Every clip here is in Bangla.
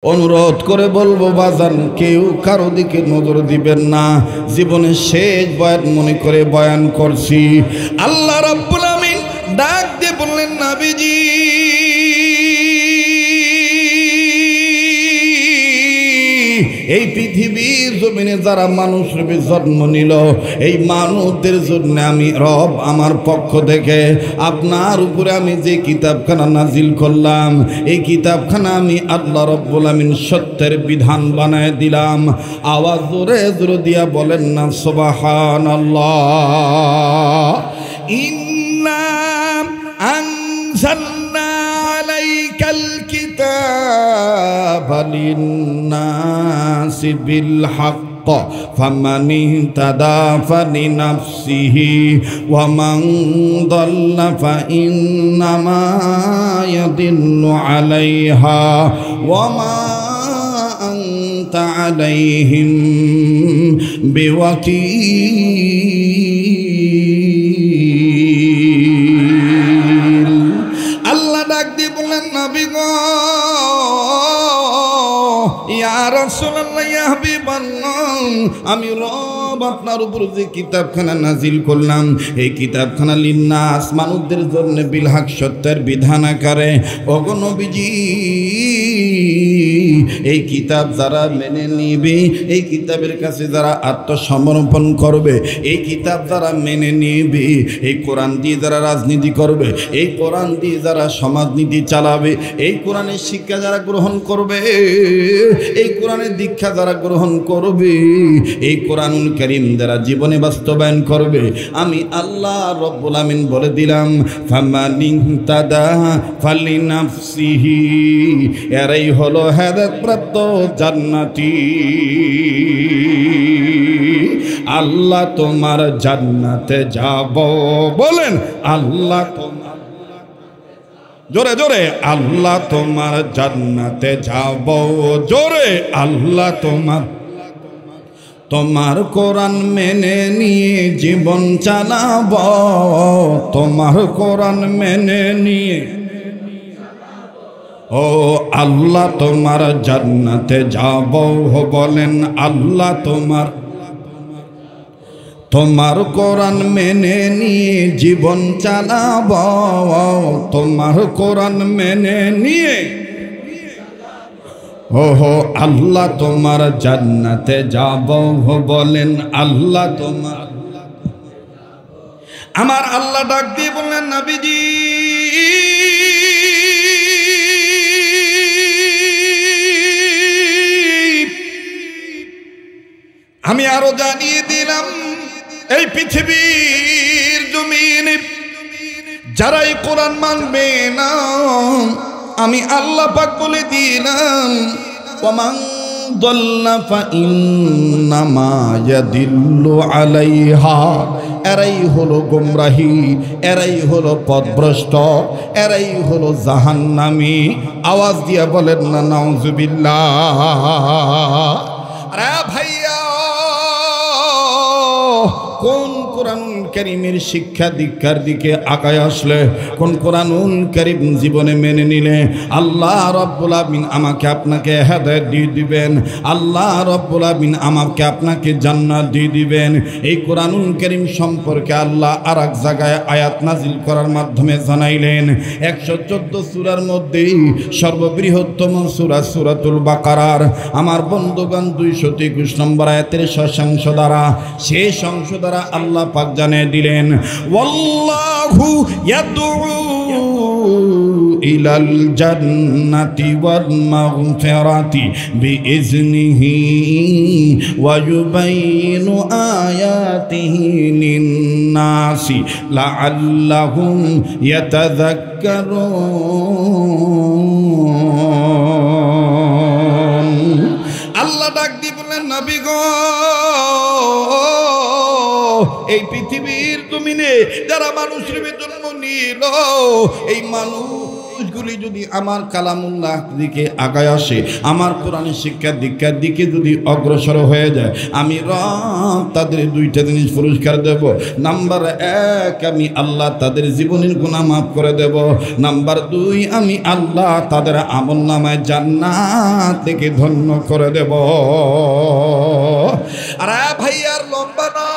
অনুরোধ করে বলবো বাজান, কেউ কারো দিকে নজর দিবেন না। জীবনের শেষ বয়ান মনে করে বয়ান করছি। আল্লাহ রাব্বুল আমিন ডাক দিয়ে বললেন, নবীজি এই পৃথিবীর জমিনে যারা মানুষ রূপে জন্ম নিল, এই মানুষদের জন্য আমি রব আমার পক্ষ থেকে আপনার উপরে আমি যে কিতাবখানা নাজিল করলাম, এই কিতাবখানা আমি আল্লাহ রাব্বুল আমিন সত্যের বিধান বানায় দিলাম। আওয়াজ জোরে জোরে দিয়া বলেন না সুবহানাল্লাহ। ইন্না আনজালনা আলাইকাল কিতাবা লিন্নাসি বিল হক ফামান ইহতাদা ফালিনাফসিহি ওয়া মান দাল্লা ফাইন্নামা ইয়াদিল্লু আলাইহা ওয়া মা আনতা আলাইহিম বিওয়াকিল। আল্লাহ ডাক দিয়ে বললেন, নবী গো, ইয়া রাসূলুল্লাহ, ইয়া হাবিবাল্লাহ, আমি রব আপনার উপর যে কিতাবখানা নাজিল করলাম, এই কিতাবখানা লিন্নাস মানুষদের জন্য বিল হক সত্যের বিধান আকারে। ওগো নবীজি, এই কিতাব যারা মেনে নিবে, এই কিতাবের কাছে যারা আত্মসমর্পণ করবে, এই কিতাব যারা মেনে নিবে, এই কোরআন দিয়ে যারা রাজনীতি করবে, এই কোরআন দিয়ে যারা সমাজনীতি চালাবে, এই কোরআনের শিক্ষা যারা গ্রহণ করবে, এই কোরআনের দীক্ষা যারা গ্রহণ করবে, এই কোরআনুল কারীম যারা জীবনে বাস্তবায়ন করবে, আমি আল্লাহ রাব্বুল আমিন বলে দিলাম, ফামান ইহতাদা ফালিনাফসিহি, এরাই হলো হেদায়েতপ্রাপ্ত জান্নাতি। আল্লাহ তোমার জান্নাতে যাব, বলেন আল্লাহ তোমার, জোরে জোরে, আল্লাহ তোমার জান্নাতে যাব, জোরে আল্লাহ তোমার কোরআন মেনে নিয়ে জীবন চালাব, তোমার কোরআন মেনে নিয়ে, ও আল্লাহ তোমার জান্নাতে যাব, বলেন আল্লাহ তোমার কোরআন মেনে নিয়ে জীবন চালাব, তোমার কোরআন মেনে নিয়ে, ওহো আল্লাহ তোমার জান্নাতে যাব, বলেন আল্লাহ তোমার। আমার আল্লাহ ডাক দিয়ে বললেন, নবীজি আমি আরো জানিয়ে দিলাম, এই পৃথিবীর জমিনে যারা এই কোরআন মানবে না, আমি আল্লাহ পাক বলে দিলাম, ওয়ামান দাল্লা ফাইন্নামা ইয়াদিল্লু আলাইহা, এরাই হলো গোমরাহি, এরাই হলো পথভ্রষ্ট, এরাই হলো জাহান্নামী। আওয়াজ দিয়া বলেন না নাউজুবিল্লাহ। আরে ভাইয়া, কোন কোরআনুল কারীমের শিক্ষা দীক্ষার দিকে আগায় আসলে, কোন কোরআনুল কারীম জীবনে মেনে নিলে আল্লাহ রাব্বুল আমিন আমাকে আপনাকে হেদায়েত দিয়ে দিবেন, আল্লাহ রাব্বুল আমিন আমাকে আপনাকে জান্নাত দিয়ে দিবেন। এই কোরআনুল কারীম সম্পর্কে আল্লাহ আর এক জায়গায় আয়াত নাজিল করার মাধ্যমে জানাইলেন। 114 সূরার মধ্যে সর্ববৃহত্তম সূরা সূরাতুল বাকারার আমার বন্ধুগণ 223 নম্বর আয়াতের শেষাংশ দ্বারা, শেষ অংশ দ্বারা আল্লাহ পাক জানিয়ে দিলেন, ওয়াল্লাহু ইয়াদউ ইলাল জান্নাতি ওয়াল মাগফিরাতি বিইজনিহি ওয়া ইউবাইনু আয়াতিহি লিন-নাসি লাআল্লাহুম ইয়াতাযাক্কারুন। আল্লাহ ডাক দিয়ে বললেন, নবী গো, এই পৃথিবীর জমিনে যারা মানুষ রূপে জন্ম নিল, এই মানুষগুলো যুবকগুলি যদি আমার কালামুল্লাহ দিকে আগায় আসে, আমার কোরআনের শিক্ষা দীক্ষার দিকে যদি অগ্রসর হয়ে যায়, আমি রব তাদের দুইটা জিনিস পুরস্কার দেব। নাম্বার 1, আমি আল্লাহ তাদের জীবনের গুনাহ মাফ করে দেব। নাম্বার 2, আমি আল্লাহ তাদের আমলনামায় জান্নাত থেকে ধন্য করে দেব। আরে ভাইয়ার লম্বা নয়,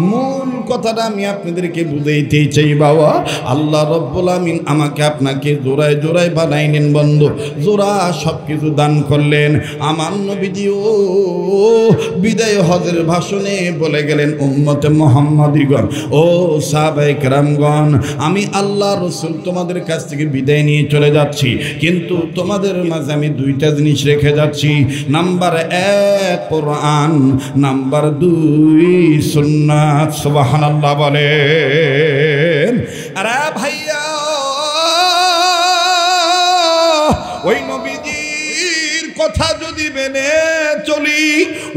মূল কথাটা আমি আপনাদেরকে বুঝাইতে চাই বাবা। আল্লাহ রব্বুল আমিন আমাকে আপনাকে জোড়ায় জোড়ায় বানাইলেন বন্ধু, জোড়া সব কিছু দান করলেন। আমার নবীজিও বিদায় হজের ভাষণে বলে গেলেন, উম্মতে মুহাম্মাদিগণ, ও সাহাবায়ে কেরামগণ, আমি আল্লাহ রসুল তোমাদের কাছ থেকে বিদায় নিয়ে চলে যাচ্ছি, কিন্তু তোমাদের মাঝে আমি দুইটা জিনিস রেখে যাচ্ছি। নাম্বার 1 কোরআন, নাম্বার 2 সুন্নাত। সুবহানাল্লাহ বলেন। আরে ভাইয়া, ওই নবীজির কথা যদি মেনে চলি,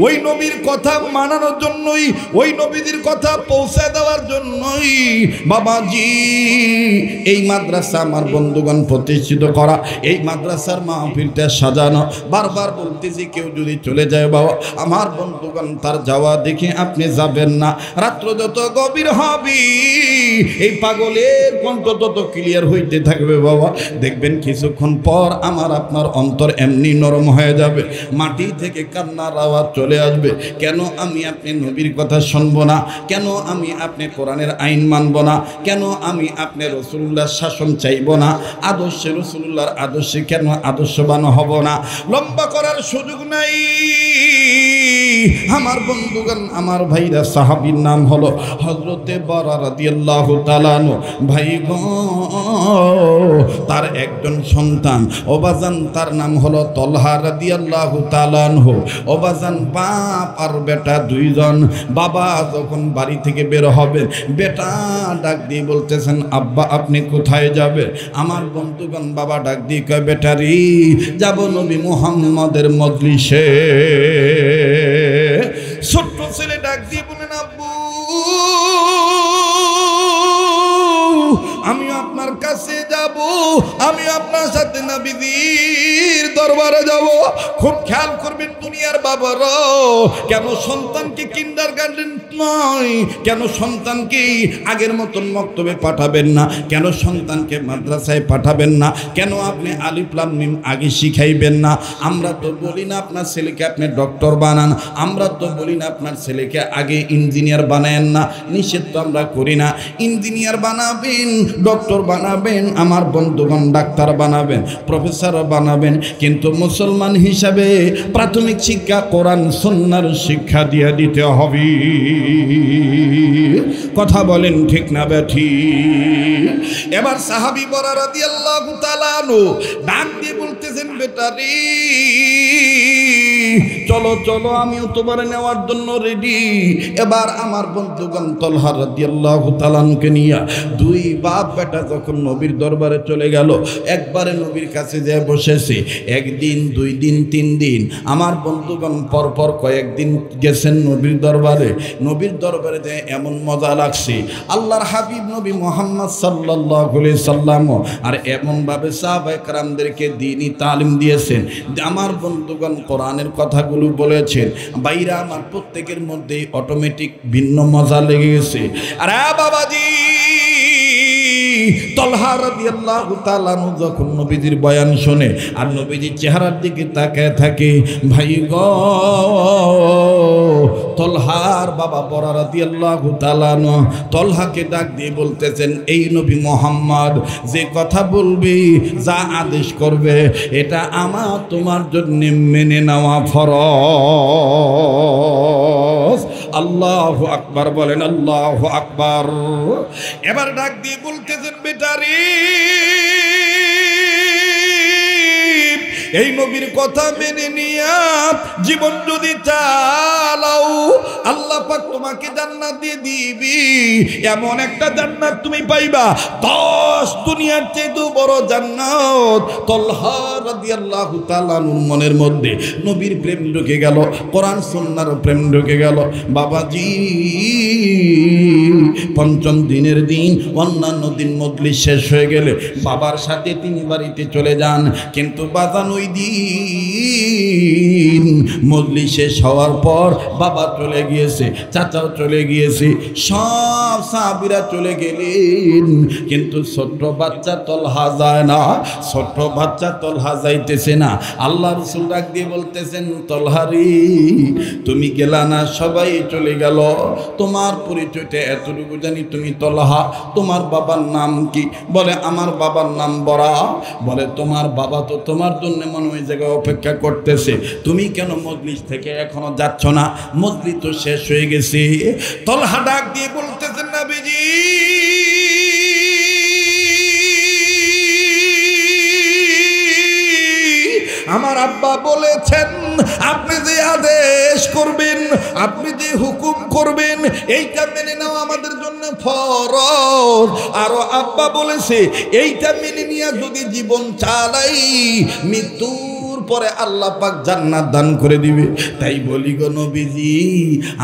ওই নবীর কথা মানানোর জন্যই, ওই নবীজির কথা পৌঁছে দেওয়ার জন্যই বাবাজি এই মাদ্রাসা আমার বন্ধুগণ প্রতিষ্ঠিত করা, এই মাদ্রাসার মাহফিলটা সাজানো। বারবার বলতেছি, কেউ যদি চলে যায় বাবা আমার বন্ধুগণ, তার যাওয়া দেখে আপনি যাবেন না। রাত্র যত গভীর হবে, এই পাগলের কণ্ঠ তত ক্লিয়ার হইতে থাকবে বাবা। দেখবেন কিছুক্ষণ পর আমার আপনার অন্তর এমনি নরম হয়ে যাবে, মাটি থেকে কান্নার আওয়াজ চলে আসবে। কেন আমি আপনি নবীর কথা শুনবো না? কেন আমি আপনি কোরআনের আইন মানব না? কেন আমি আপনি রাসূলুল্লাহর শাসন চাইব না? আদর্শে রাসূলুল্লাহর আদর্শে কেন আদর্শবান হব না? লম্বা করার সুযোগ নাই আমার বন্ধুগণ, আমার ভাইরা। সাহাবীর নাম হলো হযরতে বারা রাদিয়াল্লাহু তাআলা আনহু। ভাই গো, তার একজন সন্তান ওবাজান, তার নাম হলো তলহা রাদিয়াল্লাহু তাআলা আনহু। ওবাজান, বাপ আর বেটা দুইজন। বাবা যখন বাড়ি থেকে বের হবে, বেটা ডাক দিয়ে বলতেছেন, আব্বা আপনি কোথায় যাবে? আমার বন্ধুগণ, বাবা ডাক দিয়ে কয়, বেটারি যাব নবী মুহাম্মদের মজলিসে। ছোট্ট ছেলে ডাক দিয়ে বলেন, আব্বু আমি আপনার কাছে যাব, আমি আপনার সাথে নবীজির দরবারে যাব। খুব খেয়াল করবেন দুনিয়ার বাবারা, কেন সন্তানকে কিন্ডারগার্টেন নয়, কেন সন্তানকে আগের মতন মক্তবে পাঠাবেন না? কেন সন্তানকে মাদ্রাসায় পাঠাবেন না? কেন আপনি আলিফ লাম মিম আগে শিখাইবেন না? আমরা তো বলি না আপনার ছেলেকে আপনি ডক্টর বানান, আমরা তো বলি না আপনার ছেলেকে আগে ইঞ্জিনিয়ার বানায়েন না। নিষেধ তো আমরা করি না। ইঞ্জিনিয়ার বানাবেন, ডক্টর বানাবেন, আমার বন্ধুগণ ডাক্তার বানাবেন, প্রফেসর বানাবেন, কিন্তু মুসলমান হিসাবে প্রাথমিক শিক্ষা কোরআন সুন্নাহর শিক্ষা দিয়ে দিতে হবে। কথা বলেন ঠিক না বেঠি? এবার সাহাবী বরা রাদিয়াল্লাহু তাআলা আনহু ডাক দিয়ে বলতেছেন, বেটারি চলো চলো, আমিও তোমার নেওয়ার জন্য রেডি। এবার আমার বন্ধুগণ তলহা রাদিয়াল্লাহু তাআলা আনহুকে নিয়ে দুই বাপ বেটা যখন নবীর দরবারে চলে গেল, একবারে নবীর কাছে যেয়ে বসেছে। একদিন, 2 দিন, 3 দিন, আমার বন্ধুগণ পরপর কয়েকদিন গেছেন নবীর দরবারে। নবীর দরবারে যে এমন মজা লাগছে, আল্লাহর হাবিব নবী মুহাম্মদ সাল্লাল্লাহু আলাইহি সাল্লাম আর এমনভাবে সাহাবায়ে কেরামদেরকে দ্বীনি তালিম দিয়েছেন, আমার বন্ধুগণ কোরআনের কথাগুলো বলেছেন। বাইরে আমার প্রত্যেকের মধ্যেই অটোমেটিক ভিন্ন মজা লেগে গেছে। আরে বাবাজি, তলহা রাদিয়াল্লাহু তাআলা আনহু যখন নবীজির বয়ান শুনে আর নবীজির চেহারার দিকে তাকায় থাকে, ভাই গো, তলহার বাবা বরা রাদিয়াল্লাহু তাআলা আনহু তলহাকে ডাক দিয়ে বলতেছেন, এই নবী মুহাম্মদ যে কথা বলবি, যা আদেশ করবে, এটা আমার তোমার জন্য মেনে নেওয়া ফরজ। আল্লাহু আকবার বলেন, আল্লাহু আকবার। এবার ডাক দিয়ে বলতেছেন, বেটারি এই নবীর কথা মেনে নিয়া জীবন যদি চালাও আল্লাহ পাক তোমাকে জান্নাত দিয়ে দিবি। এমন একটা জান্নাত তুমি পাইবা 10 দুনিয়ার চেয়ে বড় জান্নাত। তলহা রাদিয়াল্লাহু তাআলা আনহুর মনের মধ্যে নবীর প্রেম ঢুকে গেল, কোরআন সুন্নাহর প্রেম ঢুকে গেল। বাবাজি পঞ্চম দিনের দিন অন্যান্য দিন মজলিস শেষ হয়ে গেলে বাবার সাথে তিনি বাড়িতে চলে যান, কিন্তু বাজান ওই দিন মজলিস শেষ হওয়ার পর বাবা চলে গিয়েছে, চাচাও চলে গিয়েছে, সব সাহাবীরা চলে গেলেন, কিন্তু ছোট্ট বাচ্চা তলহা যায় না। ছোট্ট বাচ্চা তলহা যাইতেছে না। আল্লাহ রাসূল ডাক দিয়ে বলতেছেন, তলহারি তুমি গেলা না, সবাই চলে গেল, তোমার পরিচয়টা এতটুকু জানি, তুমি তলহা, তোমার বাবার নাম কি? বলে আমার বাবার নাম বরা। বলে তোমার বাবা তো তোমার জন্য মনে ওই জায়গায় অপেক্ষা করতেছে, তুমি কেন মজলিস থেকে এখনো যাচ্ছ না? মজলিস তো শেষ হয়ে গেছে। তলহা ডাক দিয়ে বলতেছেন, নবীজি আমার আব্বা বলেছেন আপনি যে আদেশ করবেন, আপনি যে হুকুম করবেন, এইটা মেনে নেওয়া আমাদের জন্য ফরজ। আরো আব্বা বলেছে এইটা মেনে নিয়ে যদি জীবন চালাই মৃত্যুর পরে আল্লাহ পাক জান্নাত দান করে দিবে। তাই বলি গো নবীজি,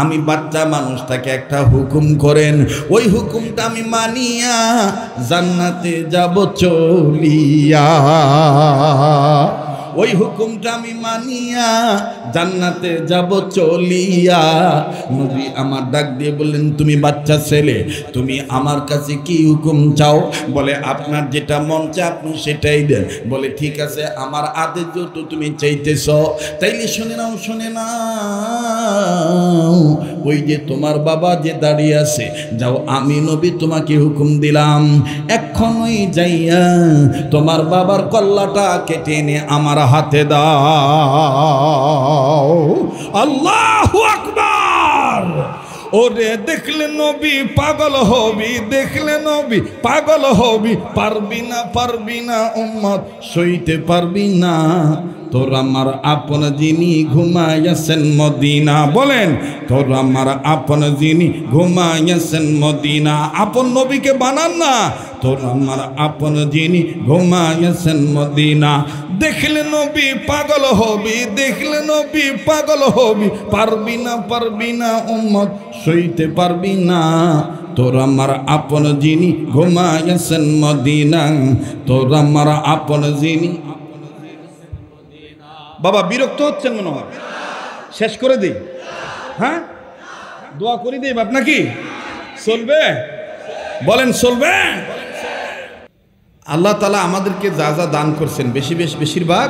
আমি বাচ্চা মানুষটাকে একটা হুকুম করেন, ওই হুকুমটা আমি মানিয়া জান্নাতে যাব চলিয়া। ওই হুকুমটা আমি মানিয়া জান্নাতে যাব চলিয়া। নবী আমার ডাক দিয়ে বললেন, তুমি বাচ্চা ছেলে, তুমি আমার কাছে কি হুকুম চাও? বলে আপনার যেটা মন চায় আপনি সেটাই দেন। বলে ঠিক আছে, আমার আদেশ যত তুমি চাইতেছ, তাইলে শুনে নাও, শুনে নাও। ওই যে তোমার বাবা যে দাঁড়িয়ে আছে, যাও আমি নবী তোমাকে হুকুম দিলাম, এখনই যাইয়া তোমার বাবার কল্লাটা কেটে এনে আমার হাতে দাও। আল্লাহু আকবার। ওরে দেখলে নবী পাগল হবি, দেখলে নবী পাগল হবি, পারবি না, পারবি না উম্মত সইতে পারবি না। তোর আমার আপন যিনি ঘুমাইয়াছেন মদিনা, বলেন তোর আমার আপন যিনি ঘুমাইয়াছেন মদিনা। আপন নবীকে বানান না, তোর আমার আপন যিনি ঘুমাইয়াছেন মদিনা। দেখলে নবী পাগল হবি, দেখলে নবী পাগল হবি, পারবি না, পারবি না উম্মত সইতে পারবি না। তোর আমার আপন যিনি ঘুমাইয়াছেন মদিনা, তোর আমার আপন যিনি। বাবা বিরক্ত হচ্ছেন মনে হয়, শেষ করে দিই? হ্যাঁ, দোয়া করে দিই আপনাকে, চলবে? বলেন চলবে? আল্লাহ তাআলা আমাদেরকে যা যা দান করছেন বেশিরভাগ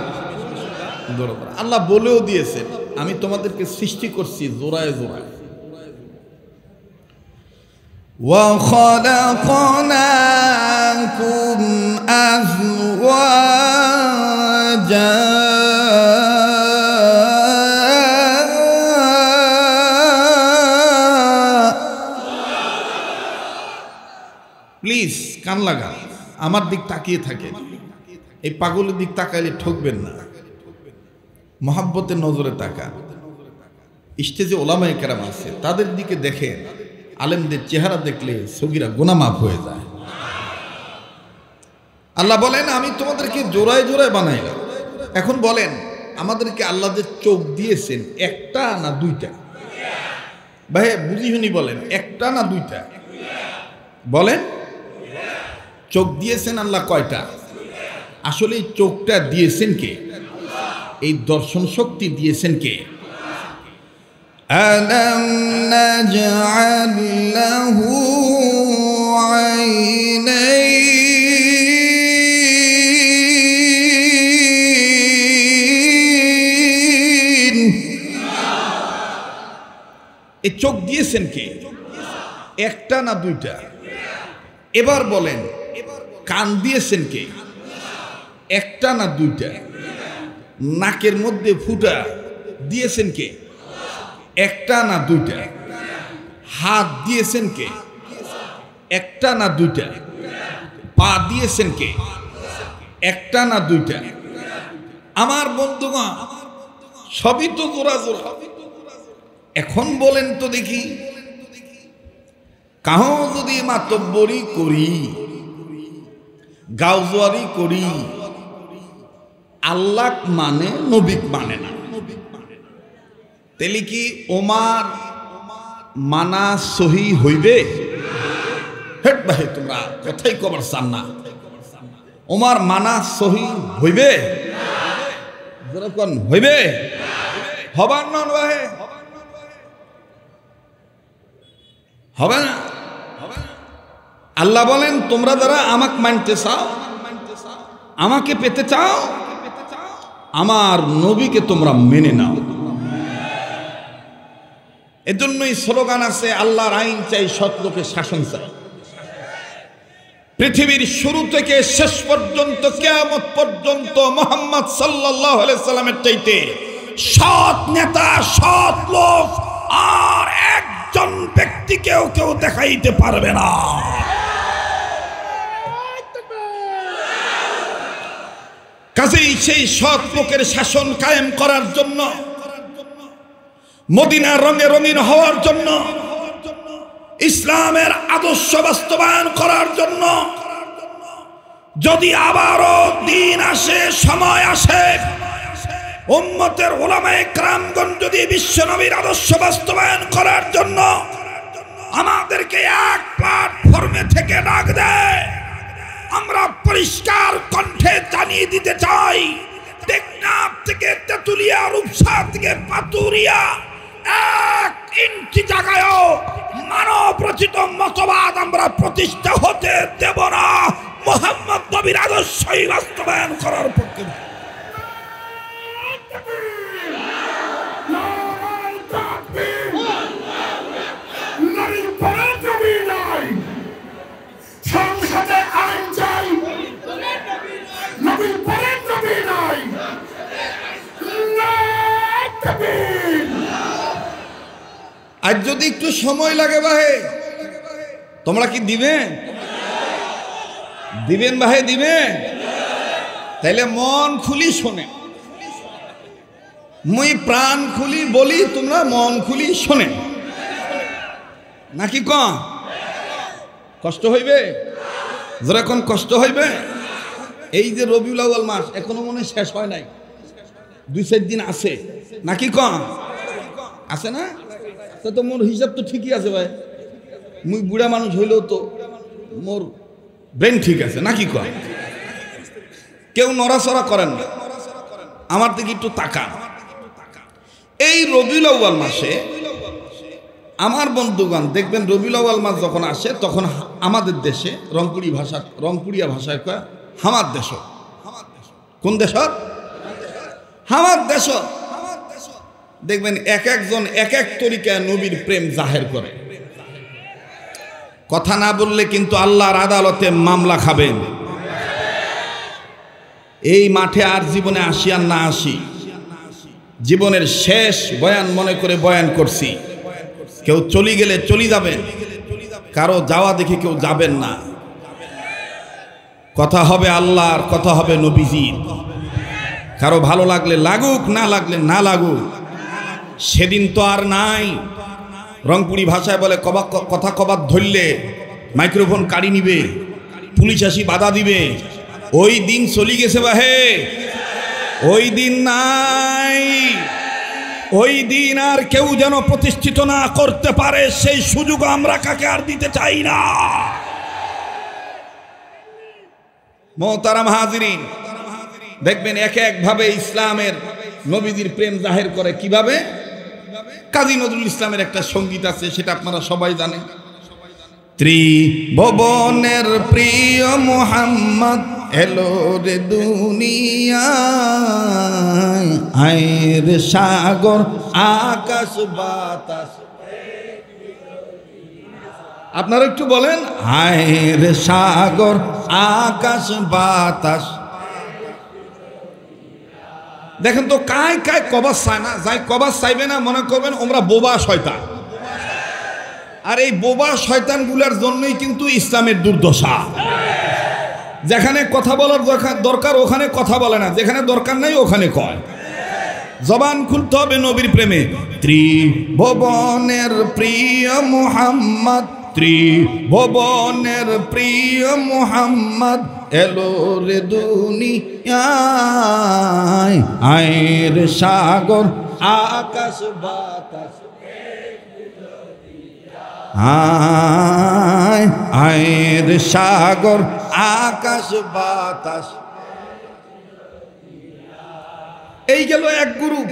আল্লাহ বলেও দিয়েছেন, আমি তোমাদেরকে সৃষ্টি করছি জোড়ায় জোড়ায়। وَخَلَقْنَاكُمْ أَزْوَاجًا প্লিজ কান লাগা, আমার দিক তাকিয়ে থাকে, এই পাগলের দিক তাকাইলে ঠকবেন না, মহাব্বতের নজরে তাকা। স্টেজে ওলামায়ে কেরাম আছে, তাদের দিকে দেখেন, আলেমদের চেহারা দেখলে সগীরা গুনাহ মাফ হয়ে যায়। আল্লাহ বলেন আমি তোমাদেরকে জোড়ায় জোড়ায় বানাইলাম। এখন বলেন আমাদেরকে আল্লাহ যে চোখ দিয়েছেন একটা না দুইটা? ভাই বুঝি শুনি বলেন, একটা না দুইটা? বলেন চোখ দিয়েছেন আল্লাহ কয়টা? আসলে এই চোখটা দিয়েছেন কে? এই দর্শন শক্তি দিয়েছেন কে? আলাম নাজআল লাহু আইনাইন। এই চোখ দিয়েছেন কে? একটা না দুইটা? এবার বলেন কান দিয়েছেন কে? একটা না দুইটা? নাকের মধ্যে ফুটা দিয়েছেন কে? একটা না দুইটা? হাত দিয়েছেন কে? একটা না দুইটা? পা দিয়েছেন কে? একটা না দুইটা? আমার বন্ধুগণ, সবই তো জোড়া জোড়া। এখন বলেন তো দেখি, কাহ যদি মাতব্বরি করি, গাউজুয়ারি করি, আল্লাহ মানে নবিক মানে না, তাহলে কি ওমার মানা সহি হইবে? হেট ভাই, তোমরা কথাই কবার চান না। ওমার মানা সহি হইবে? যেরকম হইবে, হবার নন ভাই, হবে না। আল্লাহ বলেন, তোমরা যারা আমাকে মানতে চাও, আমাকে পেতে চাও, আমার নবীকে তোমরা মেনে নাও। এজন্যই স্লোগান আছে, আল্লাহর আইন চাই, সৎ লোকের শাসন চাই। পৃথিবীর শুরু থেকে শেষ পর্যন্ত, কিয়ামত পর্যন্ত মুহাম্মদ সাল্লাল্লাহু আলাইহি সাল্লামের চাইতে সৎ নেতা, সৎ লোক আর একজন ব্যক্তিকেও কেউ দেখাইতে পারবে না। কাজেই সেই সৎ লোকের শাসন কায়েম করার জন্য, মদিনার রঙে রঙিন হওয়ার জন্য, ইসলামের আদর্শ বাস্তবায়ন করার জন্য, যদি আবারও দিন আসে, সময় আসে, উম্মতের উলামায়ে কেরামগণ যদি বিশ্বনবীর আদর্শ বাস্তবায়ন করার জন্য আমাদেরকে এক প্ল্যাটফর্মে থেকে ডাক দেয়, আমরা পরিষ্কার কণ্ঠে জানিয়ে দিতে চাই, টেকনাফ থেকে তেতুলিয়া, রূপসা থেকে পাতুরিয়া, 1 ইঞ্চি জায়গায়ও মানব রচিত মতবাদ আমরা প্রতিষ্ঠা হতে দেব না। মুহাম্মদ নবীর আদর্শই বাস্তবায়ন করার পক্ষে। সংসদে আইন চাই, নবীর পরের নবী নাই। আজ যদি একটু সময় লাগে ভাই, তোমরা কি দিবেন? দিবেন ভাই, দিবেন? তাইলে মন খুলি শোনে, মুই প্রাণ খুলি বলি, তোমরা মন খুলি শোনে, নাকি কম কষ্ট হইবে? যেরকম কষ্ট হইবে, এই যে রবিউল আউয়াল মাস এখনো মনে শেষ হয় নাই, 2-4 দিন আছে, নাকি কম আছে না? তো মোর হিসাব তো ঠিকই আছে ভাই, মুই বুড়া মানুষ হইলেও তো মোর ব্রেন ঠিক আছে, নাকি কম? কেউ নড়াচড়া করেন না, আমার দিকে একটু তাকান। এই রবিউল আউয়াল মাসে আমার বন্ধুগণ দেখবেন, রবিউল আউয়াল মাস যখন আসে তখন আমাদের দেশে রংপুরিয়া ভাষায় কয় হামার দেশ। কোন দেশ? হামার দেশ। দেখবেন এক একজন এক এক তরিকায় নবীর প্রেম জাহের করে। কথা না বললে কিন্তু আল্লাহর আদালতে মামলা খাবেন। এই মাঠে আর জীবনে আসি আর না আসি, জীবনের শেষ বয়ান মনে করে বয়ান করছি। কেউ চলে গেলে চলে যাবেন, কারো যাওয়া দেখে কেউ যাবেন না। কথা হবে আল্লাহর, কথা হবে নবীজির। কারো ভালো লাগলে লাগুক, না লাগলে না লাগুক, সেদিন তো আর নাই। রংপুরি ভাষায় বলে কথা কবার ধরলে মাইক্রোফোন কাড়ি নিবে, পুলিশ আসি বাধা দিবে। ওই দিন চলে গেছে বাহে, ওই দিন নাই। ওই দিন আর কেউ যেন প্রতিষ্ঠিত না করতে পারে, সেই সুযোগ আমরা কাকে আর দিতে চাই না। মোহতারাম হাজিরিন, দেখবেন এক এক ভাবে ইসলামের নবীজির প্রেম জাহের করে। কিভাবে? কাজী নজরুল ইসলামের একটা সঙ্গীত আছে, সেটা আপনারা সবাই জানেন। ত্রিভুবনের প্রিয় মুহাম্মদ এলো রে দুনিয়ায়, আয়ের সাগর আকাশ বাতাস। আপনারা একটু বলেন, আয়ের সাগর আকাশ বাতাস। দেখেন তো, কায় কায় কবাস চায় না, যাই কবাস চাইবে না মনে করবেন ওমরা বোবা শয়তান। আর এই বোবা শয়তানগুলার জন্যই কিন্তু ইসলামের দুর্দশা। যেখানে কথা বলার দরকার ওখানে কথা বলে না, যেখানে দরকার নাই ওখানে কয়। জবান খুলতে হবে নবীর প্রেমে। ত্রিভুবনের প্রিয় মুহাম্মদ, ত্রিভুবনের প্রিয় মুহাম্মদ এলো রে দুনিয়ায়। আয়ের সাগর আকাশ বাতাস, আয়ের সাগর আকাশ বাতাস। এই গেল এক গ্রুপ।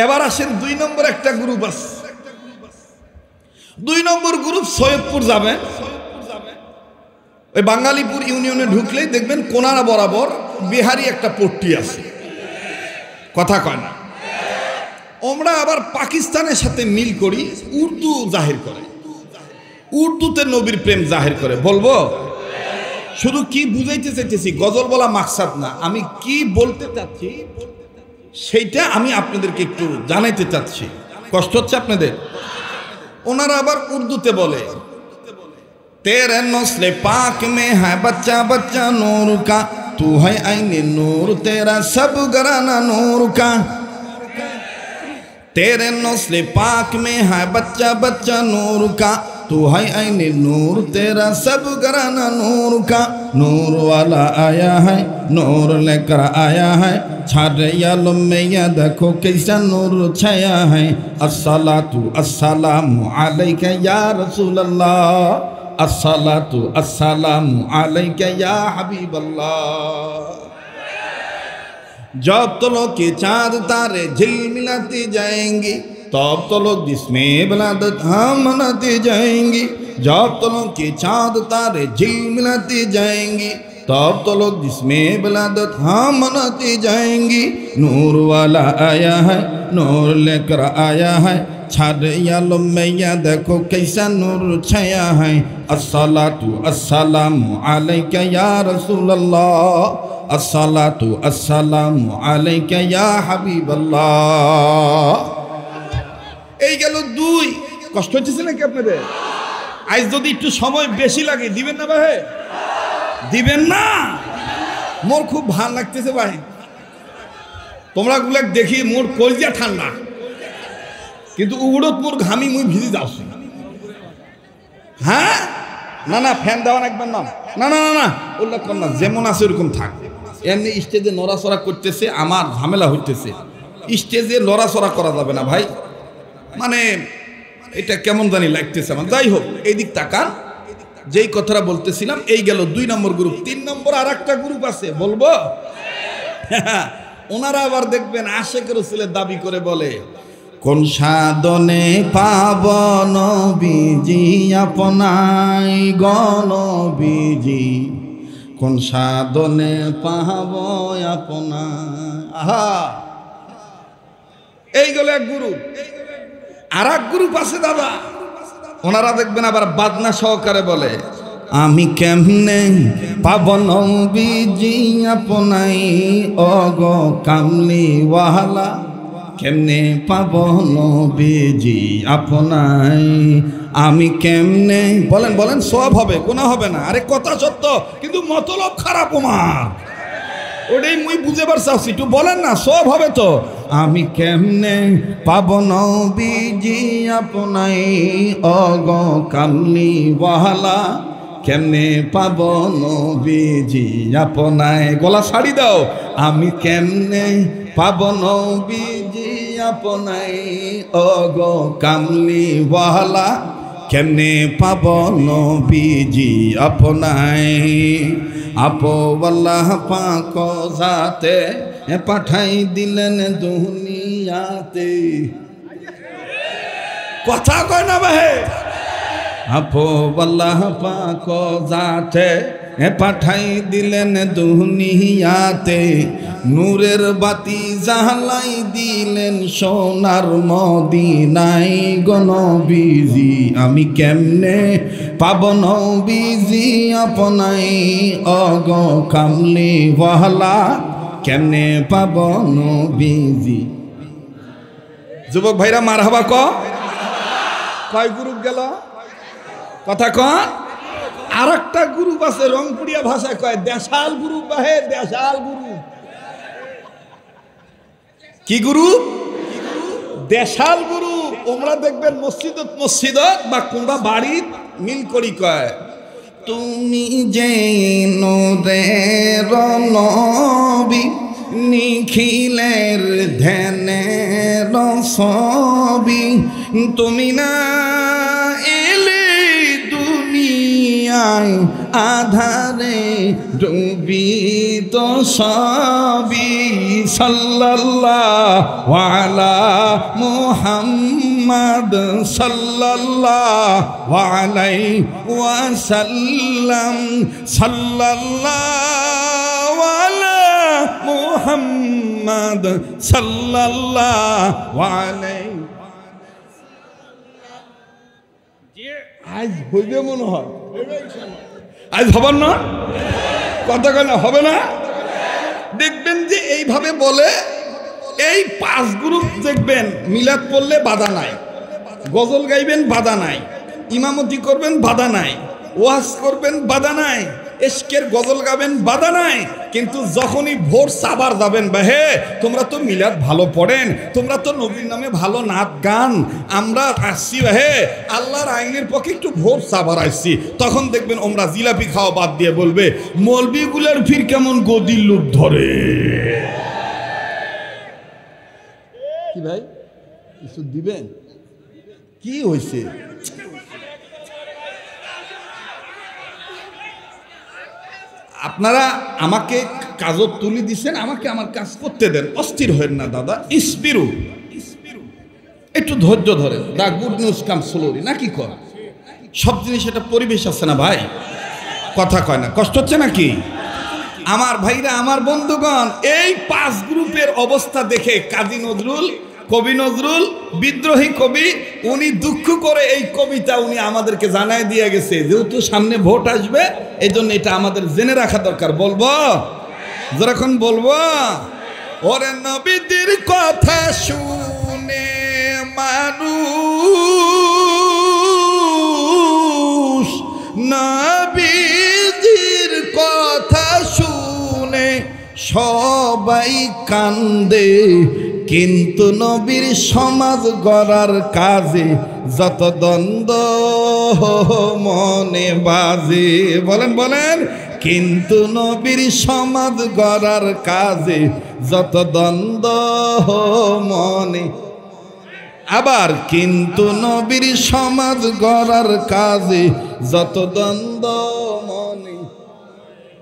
এবার আসেন 2 নম্বর একটা গ্রুপ আছে। 2 নম্বর গ্রুপ সৈয়দপুর যাবে। ওই বাঙালিপুর ইউনিয়নে ঢুকলেই দেখবেন কোনারা বরাবর বিহারি একটা পট্টি আছে, কথা কয় না। আমরা আবার পাকিস্তানের সাথে মিল করি, উর্দু জাহির করে, উর্দুতে নবীর প্রেম জাহির করে। বলবো শুধু কি বুঝাইতে চাইতেছি, গজল বলা মাকসাদ না, আমি কি বলতে চাচ্ছি সেইটা আমি আপনাদেরকে একটু জানাইতে চাচ্ছি। কষ্ট হচ্ছে আপনাদের? ওনারা আবার উর্দুতে বলে, তেরে নসলে পাক মে হ্যাঁ বচ্চা বচ্চা নূর কা, তু है आईने नूर तेरा सब घराना नूर का। तेरे नस्ले पाक में है बच्चा बच्चा नूर का, तू है आईने नूर तेरा सब घराना नूर का। नूर वाला आया है, नूर लेकर आया है, छारे आलम में या देखो कैसा नूर छाया है। अस्सलातु अस्सलामु अलैका या रसूल अल्लाह, अस्सलातु अस्सलामु अलैका या हबीब अल्लाह। जब तो लोग के चाँद तारे झिलमिलाते जाएंगे, तब तो लोग जिसमें बलादत हम मनाते जाएंगे। जब तो लोग के चाँद तारे झिलमिलाते जाएंगे, तब तो लोग जिसमें बलादत हम मनाते जाएंगे। नूर वाला आया है, नूर लेकर आया है, छारे आलम में या देखो कैसा नूर छाया है। अस्सलातु अस्सलामु अलैका या रसूल अल्लाह, अस्सलातु अस्सलामु अलैका या হাবিব আল্লাহ। এই গেল 2। কষ্ট হচ্ছে নাকি আপনাদের? আজ যদি একটু সময় বেশি লাগে দিবেন না ভাই? দিবেন না? মোর খুব ভালো লাগতেছে ভাই, তোমরা গুলা দেখি মোর কলজা ঠান্ডা, কিন্তু উড়ত মোর ঘামি মুই ভিজে যাচ্ছি। হ্যাঁ না না, ফ্যান দেওয়া একবার নাম, না না না না, উল্লেখ কর না, যেমন আছে ওরকম থাক। এমনি স্টেজে নড়াচড়া করতেছে, আমার ঝামেলা হইতেছে। স্টেজে নড়াচড়া করা যাবে না ভাই, মানে এটা কেমন জানি লাগতেছে আমার। যাই হোক, এই দিক তাকান। যেই কথাটা বলতেছিলাম, এই গেল 2 নম্বর গ্রুপ। 3 নম্বর আর একটা গ্রুপ আছে, বলবো? ওনারা আবার দেখবেন আশেকের রাসূলের দাবি করে বলে, কোন সাধনে পাব নবীজি আপনাই গণবীজি, কোন সাধনে পাব আপনার। আহা, এই গেল এক গ্রুপ। আর এক গ্রুপ আছে দাদা, ওনারা দেখবেন আবার বাদনা সহকারে বলে, আমি কেমনে পাব নবীজি আপনাই অগ কামলি ওয়ালা, কেমনে পাব নবীজি আপনাই, আমি কেমনে। বলেন বলেন, সব হবে, গুনাহ হবে না। আরে কথা সত্য, কিন্তু মতলব খারাপ আমার, ওটাই মুই বুঝেবার চাচ্ছি। একটু বলেন না, সব হবে তো। আমি কেমনে পাব নবীজি আপনাই অগ কামলি ওয়ালা, কেমনে পাব নবীজি আপনাই। গলা ছাড়ি দাও। আমি কেমনে পাব নবীজি আপনাই অগ কামলি ওয়ালা, কেমনে পাব নবীজি আপনাই। আপওয়াল্লাহ পাক জাতে পাঠাই দিলেন দুনিয়াতে। কথা কয় না ভাই? আপওয়াল্লাহ পাক জাতে পাঠাই দিলেন দুনিয়াতে, নূরের বাতি জ্বালাই দিলেন সোনার মদিনায় গো নবীজি। আমি কেমনে পাব নবীজি আপনাই অগ কামলি ওয়ালা, কেমনে পাব নবীজি। যুবক ভাইরা মারহাবা ক। কয় গ্রুপ গেল? কথা কন। আর একটা গ্রুপ আছে রংপুরিয়া ভাষায় কয় দেশাল গ্রুপ, বাহে দেশাল গ্রুপ। কি গ্রুপ? দেশাল গ্রুপ। ওমরা দেখবেন মসজিদত বা কোনবা বাড়ির মিল করি কয় তুমি যে নূরের নবী নিখিলের ধ্যানের ছবি, তুমি না এলে দুনিয়ায় আধারে ডুবিত সবই। সাল্লাল্লাহু আলা মুহাম্মদ সাল্লাল্লাহু আলাইহি ওয়াসাল্লাম, সাল্লাল্লাহু আলা মুহাম্মদ সাল্লাল্লাহু আলাইহি। আজ হইবে মনে হয়, আজ হবার না কথা কেন হবে না? দেখবেন যে এইভাবে বলে এই 5 গ্রুপ দেখবেন মিলাদ পড়লে বাধা নাই, গজল গাইবেন বাধা নাই, ইমামতি করবেন বাধা নাই, ওয়াজ করবেন বাধা নাই, এশকের গজল গাবেন বাধা নাই। কিন্তু যখনই ভোর সাবার যাবেন, বা হে তোমরা তো মিলাদ ভালো পড়েন, তোমরা তো নবীর নামে ভালো নাচ গান, আমরা আসছি হে আল্লাহর আইনের পক্ষে একটু ভোর সাবার আসছি, তখন দেখবেন ওমরা জিলাপি খাওয়া বাদ দিয়ে বলবে মৌলবীগুলার ফির কেমন গদির লুপ ধরে। কি ভাই কিছু দিবেন? কি হয়েছে? আপনারা আমাকে কাজত তুলি দিচ্ছেন, আমাকে আমার কাজ করতে দেন, অস্থির হয়েন না দাদা। ইসবিরু, একটু ধৈর্য ধরেন। দা গুড নিউজ কাম স্লোলি নাকি কর, সব জিনিস একটা পরিবেশ আছে না ভাই, কথা কয় না, কষ্ট হচ্ছে নাকি? আমার ভাইরা, আমার বন্ধুগণ, এই 5 গ্রুপের অবস্থা দেখে কাজী নজরুল, কবি নজরুল, বিদ্রোহী কবি, উনি দুঃখ করে এই কবিতা উনি আমাদেরকে জানায় দিয়ে গেছে, যেহেতু সামনে ভোট আসবে এই জন্য এটা আমাদের জেনে রাখা দরকার। বলবো যখন বলবো, ওরে নবীদের কথা শুনে মানুষ, নবীজির কথা শুনে সবাই কান্দে, কিন্তু নবীর সমাজ গড়ার কাজে যত দ্বন্দ্ব মনে বাজে। বলেন বলেন, কিন্তু নবীর সমাজ গড়ার কাজে যত দ্বন্দ্ব মনে, আবার কিন্তু নবীর সমাজ গড়ার কাজে যত দ্বন্দ্ব মনে,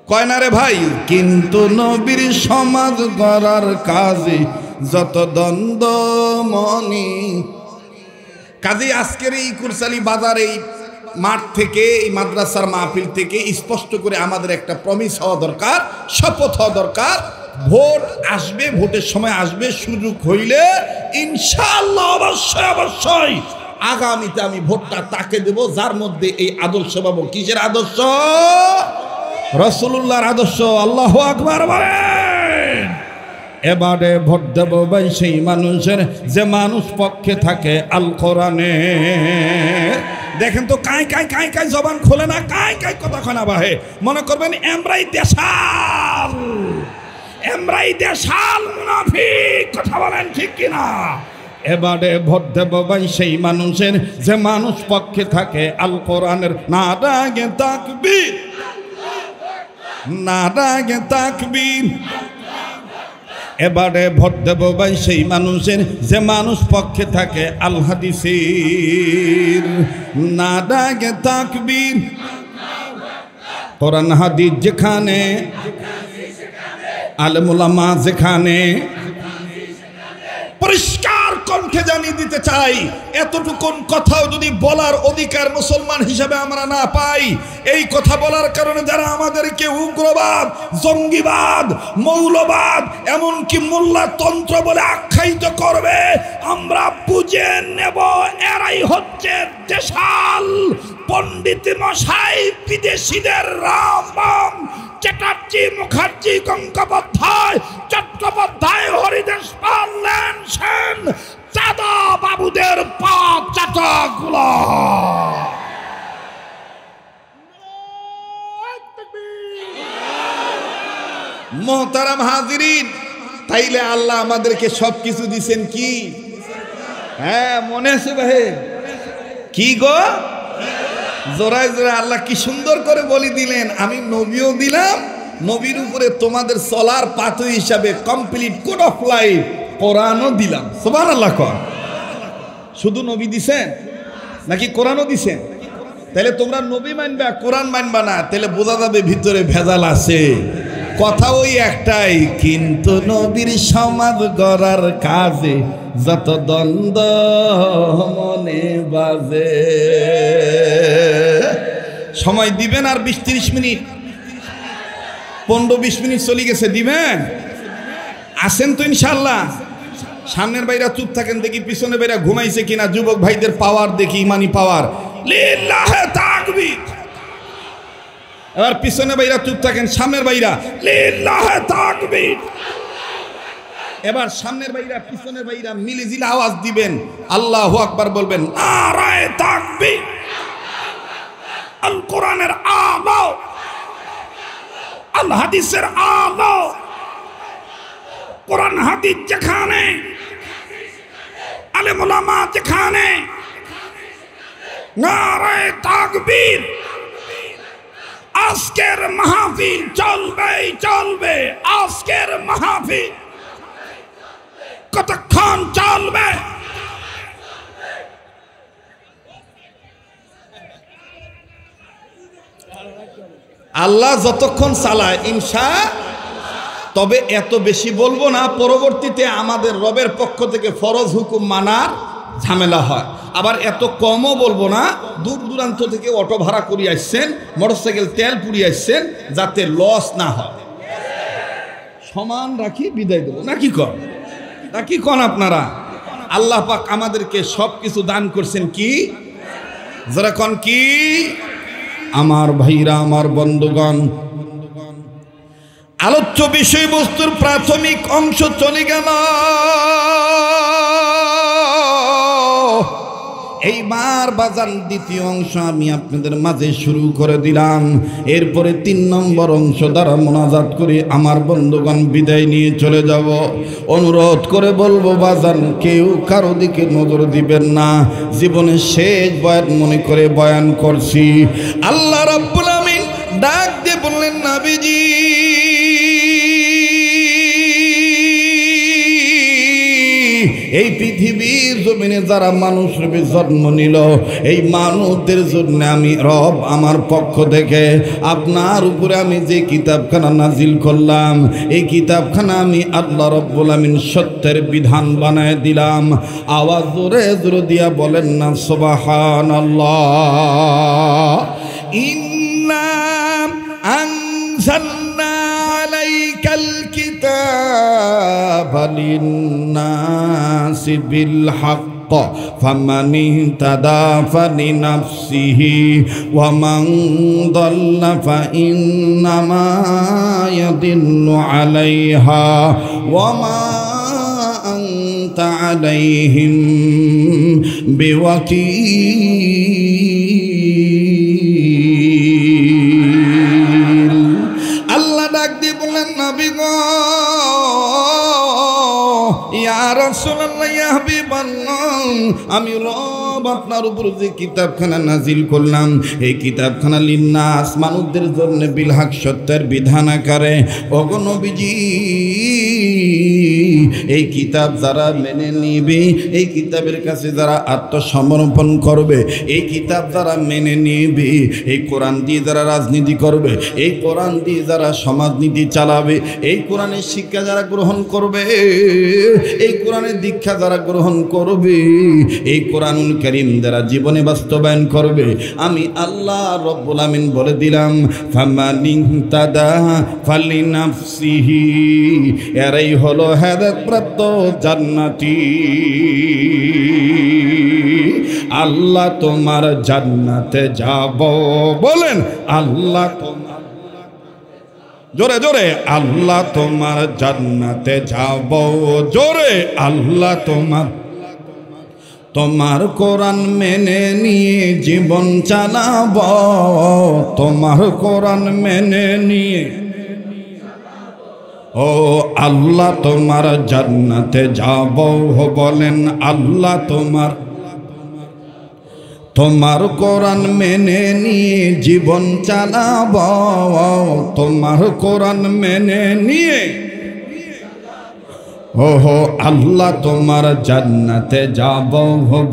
কয় না রে ভাই? কিন্তু নবীর সমাজ গড়ার কাজে যত দ্বন্দ্ব মনি। কাজে আজকের এই কুরসালি বাজার, এই মাঠ থেকে, এই মাদ্রাসার মাহফিল থেকে স্পষ্ট করে আমাদের একটা প্রমিস হওয়া দরকার, শপথ হওয়া দরকার। ভোট আসবে, ভোটের সময় আসবে, সুযোগ হইলে ইনশাআল্লাহ অবশ্যই অবশ্যই আগামীতে আমি ভোটটা তাকে দেব যার মধ্যে এই আদর্শ পাবো। কিসের আদর্শ? রাসূলুল্লাহর আদর্শ। আল্লাহু আকবার বলেন। এবারে ভোট দেব ভাই সেই মানুষের যে মানুষ পক্ষে থাকে আল কোরআনে। দেখেন তো কাই কাই কাই কাই জবান খোলে না, কাই কাই কথা খনা বাহে, মনে করবেন এমরাই দেশাল, এমরাই দেশাল মুনাফিক। কথা বলেন ঠিক কিনা? এবারে ভোট দেব ভাই সেই মানুষের যে মানুষ পক্ষে থাকে আল কোরআনের। নারায়ে তাকবীর, নারায়ে তাকবীর। এবারে ভোট দেব ভাই সেই মানুষের যে মানুষ পক্ষে থাকে আল হাদিসের। নারায়ে তাকবীর। কোরআন হাদিস যেখানে, আলেম ওলামা যেখানে, পরিষ্কার কণ্ঠে জানিয়ে দিতে চাই, এতটুকুন কথাও যদি বলার অধিকার মুসলমান হিসাবে আমরা না পাই, এই কথা বলার কারণে যারা আমাদেরকে উগ্রবাদ, জঙ্গিবাদ, মৌলবাদ, এমনকি মোল্লাতন্ত্র বলে আখ্যায়িত করবে, আমরা বুঝে নেব এরাই হচ্ছে দেশাল পণ্ডিত মশাই, বিদেশিদের রাম, চ্যাটার্জি, মুখার্জি, গঙ্গোপাধ্যায়, চট্টোপাধ্যায়, হরিদাস পাল, লেন সেন, চাঁদা বাবুদের পা চাটাগুলো। হাজিরিন, তাইলে আল্লাহ আমাদেরকে সব কিছু দিছেন কি? হ্যাঁ, মনে আছে ভাই? কি গো? জোড়ায় জোড়ায় আল্লাহ কি সুন্দর করে বলি দিলেন, আমি নবীও দিলাম, নবীর উপরে তোমাদের চলার পাথর হিসাবে কমপ্লিট কোড অফ লাইফ কোরআনও দিলাম। সুবহানাল্লাহ। শুধু নবী দিছেন নাকি কোরআনও দিছেন? তাহলে তোমরা নবী মানবা, কোরআন মানবা না, তাহলে বোঝা যাবে ভিতরে ভেজাল আছে। কথা ওই একটাই, কিন্তু নবীর সমাজ গড়ার কাজে যত দ্বন্দ্ব মনে বাজে। সময় দিবেন আর 20-30 মিনিট, 15-20 মিনিট চলে গেছে, দিবেন? আসেন তো ইনশাআল্লাহ। সামনের ভাইরা চুপ থাকেন, দেখি পিছনে ভাইরা ঘুমাইছে কিনা। যুবক ভাইদের পাওয়ার দেখি, ইমানি পাওয়ার। লিল্লাহে তাকবীর। এবার পিছনে ভাইরা চুপ থাকেন, সামনের ভাইরা লিল্লাহে তাকবীর। এবার সামনের ভাইরা পিছনের ভাইরা মিলিজিলে আওয়াজ দিবেন, আল্লাহু আকবার বলবেন, নারায়ে তাকবীর। আল কোরআনের আলো, আল হাদিসের আলো, কোরআন হাদিস যেখানে, আলেম ওলামা যেখানে, নারায়ে তাকবীর। আজকের মাহফিল চলবেই চলবে। আজকের মাহফিল কতক্ষণ চলবে? আল্লাহ যতক্ষণ চালায় ইনশাআল্লাহ। তবে এত বেশি বলবো না, পরবর্তীতে আমাদের রবের পক্ষ থেকে ফরজ হুকুম মানার ঝামেলা হয়। আবার এত কমও বলবো না, দূর দূরান্ত থেকে অটো ভাড়া করে আসছেন, মোটরসাইকেল তেল পুড়িয়ে আসছেন, যাতে লস না হয়। সমান রাখি বিদায় দেবো নাকি কন? নাকি কন আপনারা? আল্লাহ পাক আমাদেরকে সব কিছু দান করছেন কি? যারা কন কি? আমার ভাইরা, আমার বন্ধুগণ, আলোচ্য বিষয়বস্তুর প্রাথমিক অংশ চলে গেল। এইবার বাজান দ্বিতীয় অংশ আমি আপনাদের মাঝে শুরু করে দিলাম। এরপরে 3 নম্বর অংশ দ্বারা মোনাজাত করে আমার বন্ধুগণ বিদায় নিয়ে চলে যাব। অনুরোধ করে বলবো বাজান, কেউ কারো দিকে নজর দিবেন না। জীবনের শেষ বয়ান মনে করে বয়ান করছি। আল্লাহ রাব্বুল আমিন ডাক দিয়ে বললেন, নবীজি এই পৃথিবীর জমিনে যারা মানুষ রূপে জন্ম নিল, এই মানুষদের জন্য আমি রব আমার পক্ষ থেকে আপনার উপরে আমি যে কিতাবখানা নাজিল করলাম, এই কিতাবখানা আমি আল্লাহ রব্বুল আমিন সত্যের বিধান বানায় দিলাম। আওয়াজ জোরে জোরে দিয়া বলেন না সুবহানাল্লাহ। ইন্না আনজালনা আলাইকাল কিতাবা লিন্নাসি বিল হক ফামান ইহতাদা ফালিনাফসিহি ওয়া মান দাল্লা ফাইন্নামা ইয়াদিল্লু আলাইহা ওয়া মা আনতা আলাইহিম বিওয়াকিল। আল্লাহ ডাক দিয়ে বললেন, নবী গো, ইয়া রাসূলুল্লাহ, ইয়া হাবিবাল্লাহ, আমি রব আপনার উপর যে কিতাবখানা নাজিল করলাম, এই কিতাবখানা লিন্নাস মানুষদের জন্য বিল হক সত্যের বিধান আকারে। ওগো নবীজি, এই কিতাব যারা মেনে নিবে, এই কিতাবের কাছে যারা আত্মসমর্পণ করবে, এই কিতাব যারা মেনে নিবে, এই কোরআন দিয়ে যারা রাজনীতি করবে, এই কোরআন দিয়ে যারা সমাজনীতি চালাবে, এই কোরআনের শিক্ষা যারা গ্রহণ করবে, এই কোরআনের দীক্ষা যারা গ্রহণ করবে, এই কোরআনুল কারীম যারা জীবনে বাস্তবায়ন করবে, আমি আল্লাহ রব্বুল আমিন বলে দিলাম, ফামান ইহতাদা ফালিনাফসিহি, এরাই হলো হেদায়েতপ্রাপ্ত জান্নাতি। আল্লাহ তোমার জান্নাতে যাব। বলেন আল্লাহ তোমার, জোরে জোরে, আল্লাহ তোমার জান্নাতে যাব। জোরে, আল্লাহ তোমার কোরআন মেনে নিয়ে জীবন চালাব। তোমার কোরআন মেনে নিয়ে ও আল্লাহ তোমার জান্নাতে যাব, বলেন আল্লাহ তোমার কোরআন মেনে নিয়ে জীবন চালাব, তোমার কোরআন মেনে নিয়ে। ওহো আল্লাহ তোমার জান্নাতে যাব,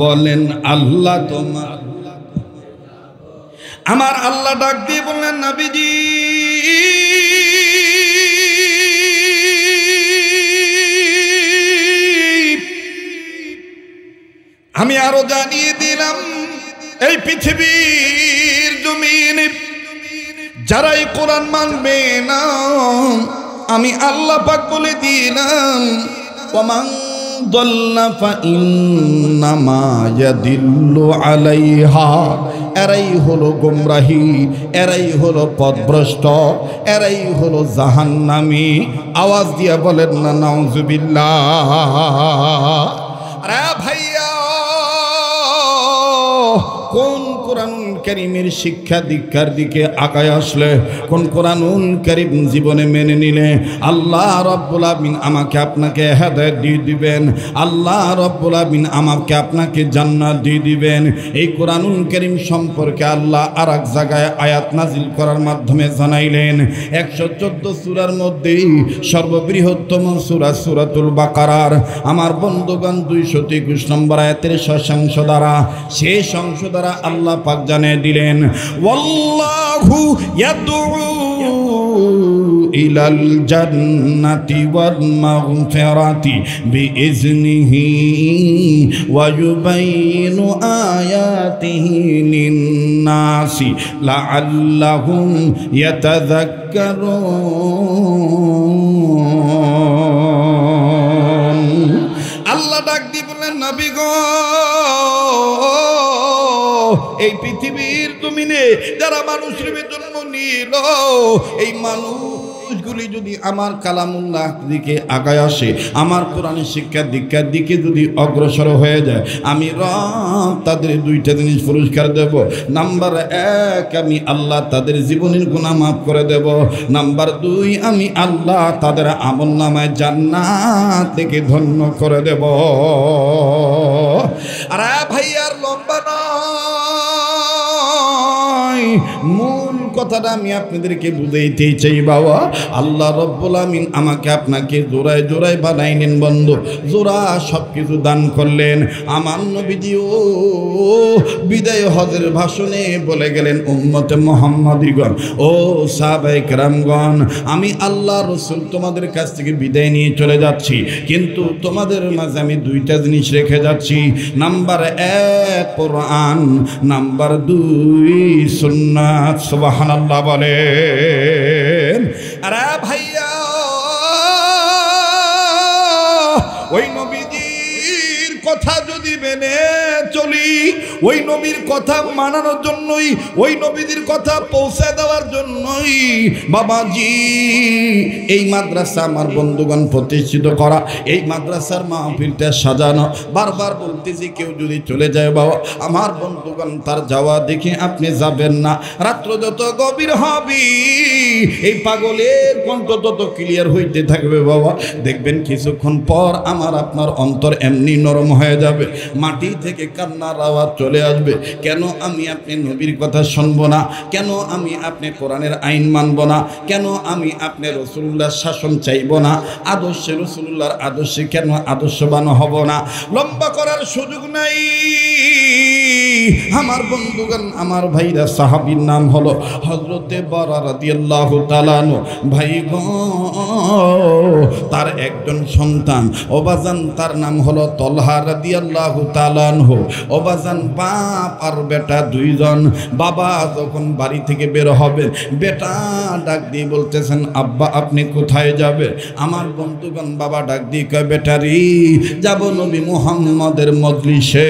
বলেন আল্লাহ তোমার। আমার আল্লাহ ডাক দিয়ে বললেন নবীজি আমি আরো জানিয়ে দিলাম এই পৃথিবীর জমিনে যারা এই কোরআন মানবে না আমি আল্লাহ পাক বলে দিলাম ওমান দাল্লা ফাইন্নামা ইয়াদিল্লু আলাইহা, এরাই হলো গোমরাহি, এরাই হলো পথভ্রষ্ট, এরাই হলো জাহান্নামী। আওয়াজ দিয়া বলেন না নাউজুবিল্লাহ। আরে ভাইয়া কোন কোরআনুল কারীমের শিক্ষা দীক্ষার দিকে আগায় আসলে, কোন কোরআনুল কারীম জীবনে মেনে নিলে আল্লাহ রাব্বুল আমিন আমাকে আপনাকে হেদায়েত দিয়ে দিবেন, আল্লাহ রাব্বুল আমিন আমাকে আপনাকে জান্নাত দিয়ে দিবেন। এই কোরআনুল কারীম সম্পর্কে আল্লাহ আর এক জায়গায় আয়াত নাজিল করার মাধ্যমে জানাইলেন 114 সূরার মধ্যে সর্ববৃহত্তম সূরা সূরাতুল বাকারার আমার বন্ধুগণ 223 নম্বর আয়াতের শেষাংশ দ্বারা, শেষ অংশ দ্বারা আল্লাহ পাক জানিয়ে দিলেন ওয়াল্লাহু ইয়াদউ ইলাল জান্নাতি ওয়াল মাগফিরাতি বিইজনিহি ওয়া ইউবাইনু আয়াতিহি লিন-নাসি লাআল্লাহুম ইয়াতাযাক্কারুন। আল্লাহ ডাক দিয়ে বললেন নবী গো এই পৃথিবীর জমিনে যারা মানুষের জন্ম নিল এই মানুষগুলি যদি আমার কালামুল্লাহ দিকে আগায় আসে, আমার কোরআনের শিক্ষা দীক্ষার দিকে যদি অগ্রসর হয়ে যায়, আমি রব তাদের দুইটা জিনিস পুরস্কার দেব। নাম্বার 1 আমি আল্লাহ তাদের জীবনের গুনাহ মাফ করে দেব। নাম্বার 2 আমি আল্লাহ তাদের আমলনামায় জান্নাত থেকে ধন্য করে দেব। আরে ভাইয়ার লম্বা মূল কথাটা আমি আপনাদেরকে বুঝাইতে চাই বাবা। আল্লাহ রব্বুল আমিন আমাকে আপনাকে জোড়ায় জোড়ায় বানাইলেন বন্ধু, জোড়া সব কিছু দান করলেন। আমার নবীজিও বিদায় হজের ভাষণে বলে গেলেন উম্মতে মুহাম্মাদিগণ, ও সাহাবায়ে কেরামগণ, আমি আল্লাহ রসুল তোমাদের কাছ থেকে বিদায় নিয়ে চলে যাচ্ছি, কিন্তু তোমাদের মাঝে আমি দুইটা জিনিস রেখে যাচ্ছি। নাম্বার 1 কোরআন, নাম্বার 2 সুন্নাত। সুবহানাল্লাহ বলেন। আরে ভাইয়া ওই নবীজির কথা যদি মেনে চলি, ওই নবীর কথা মানানোর জন্যই, ওই নবীজির কথা পৌঁছে দেওয়ার জন্যই বাবাজি এই মাদ্রাসা আমার বন্ধুগণ প্রতিষ্ঠিত করা, এই মাদ্রাসার মাহফিলটা সাজানো। বারবার বলতেছি কেউ যদি চলে যায় বাবা আমার বন্ধুগণ তার যাওয়া দেখে আপনি যাবেন না। রাত্র যত গভীর হবে এই পাগলের কণ্ঠ তত ক্লিয়ার হইতে থাকবে বাবা, দেখবেন কিছুক্ষণ পর আমার আপনার অন্তর এমনি নরম হয়ে যাবে, মাটি থেকে কান্নার আওয়াজ চলে আসবে। কেন আমি আপনি নবীর কথা শুনবো না? কেন আমি আপনি কোরআনের আইন মানব না? কেন আমি আপনি রাসূলুল্লাহর শাসন চাইব না? আদর্শে রাসূলুল্লাহর আদর্শে কেন আদর্শবান হব না? লম্বা করার সুযোগ নাই আমার বন্ধুগণ। আমার ভাইরা সাহাবীর নাম হলো হযরতে বারা রাদিয়াল্লাহু তাআলা আনহু। ভাই গো তার একজন সন্তান ওবাজান, তার নাম হলো তলহা রাদিয়াল্লাহু তাআলা আনহু। ওবাজান বাপ আর বেটা দুইজন। বাবা যখন বাড়ি থেকে বের হবেন বেটা ডাক দিয়ে বলতেছেন আব্বা আপনি কোথায় যাবেন? আমার বন্ধুগণ বাবা ডাক দিয়ে কয় বেটারি যাব নবী মুহাম্মদের মজলিসে।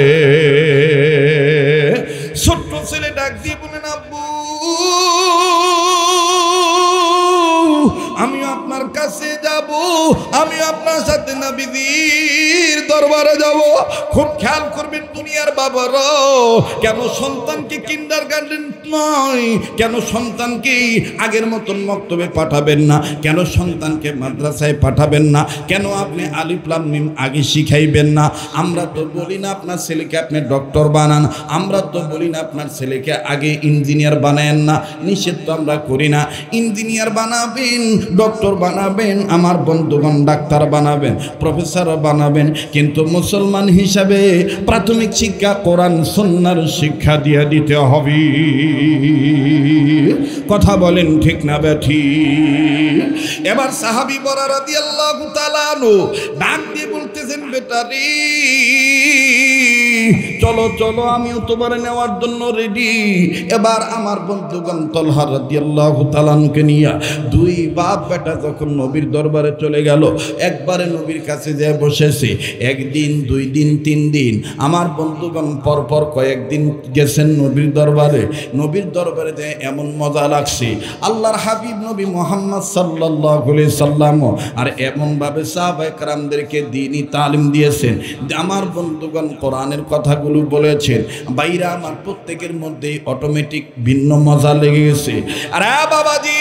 ছোট্ট ছেলে ডাক দিয়ে বলেন আব্বু আমি আপনার কাছে যাব, আমি আপনার সাথে নবীজির দরবারে যাব। খুব খেয়াল করবেন দুনিয়ার বাবারা, কেন সন্তানকে কিন্ডারগার্টেন নয়, কেন সন্তানকে আগের মতন মক্তবে পাঠাবেন না, কেন সন্তানকে মাদ্রাসায় পাঠাবেন না, কেন আপনি আলিফ লাম মিম আগে শিখাইবেন না? আমরা তো বলি না আপনার ছেলেকে আপনি ডক্টর বানান, আমরা তো বলি না আপনার ছেলেকে আগে ইঞ্জিনিয়ার বানায়েন না, নিষেধ তো আমরা করি না। ইঞ্জিনিয়ার বানাবেন, ডক্টর বানাবেন, আমার বন্ধুগণ ডাক্তার বানাবেন, প্রফেসর বানাবেন, কিন্তু মুসলমান হিসাবে প্রাথমিক শিক্ষা কোরআন সুন্নাহর শিক্ষা দিয়ে দিতে হবে। কথা বলেন ঠিক না বেঠিক? এবার সাহাবী বরা রাদিয়াল্লাহু তাআলা আনহু ডাক দিয়ে বলতেছেন, বেটা রে চলো চলো, আমিও তোমার নেওয়ার জন্য রেডি। এবার আমার বন্ধুগণ তলহা রাদিয়াল্লাহু তাআলা আনহুকে নিয়ে দুই বাপ বেটা যখন নবীর দরবারে চলে গেল, একবারে নবীর কাছে যেয়ে বসেছে। একদিন, দুই দিন, তিন দিন, আমার বন্ধুগণ পরপর কয়েকদিন গেছেন নবীর দরবারে। নবীর দরবারে যে এমন মজা লাগছে, আল্লাহর হাবিব নবী মুহাম্মদ সাল্লাল্লাহু আলাইহি সাল্লাম আর এমনভাবে সাহাবায়ে কেরামদেরকে দ্বীনি তালিম দিয়েছেন। আমার বন্ধুগণ কোরআনের কথাগুলো বলেছেন, বাইরা আমার প্রত্যেকের মধ্যে অটোমেটিক ভিন্ন মজা লেগে গেছে। আরে বাবাজি,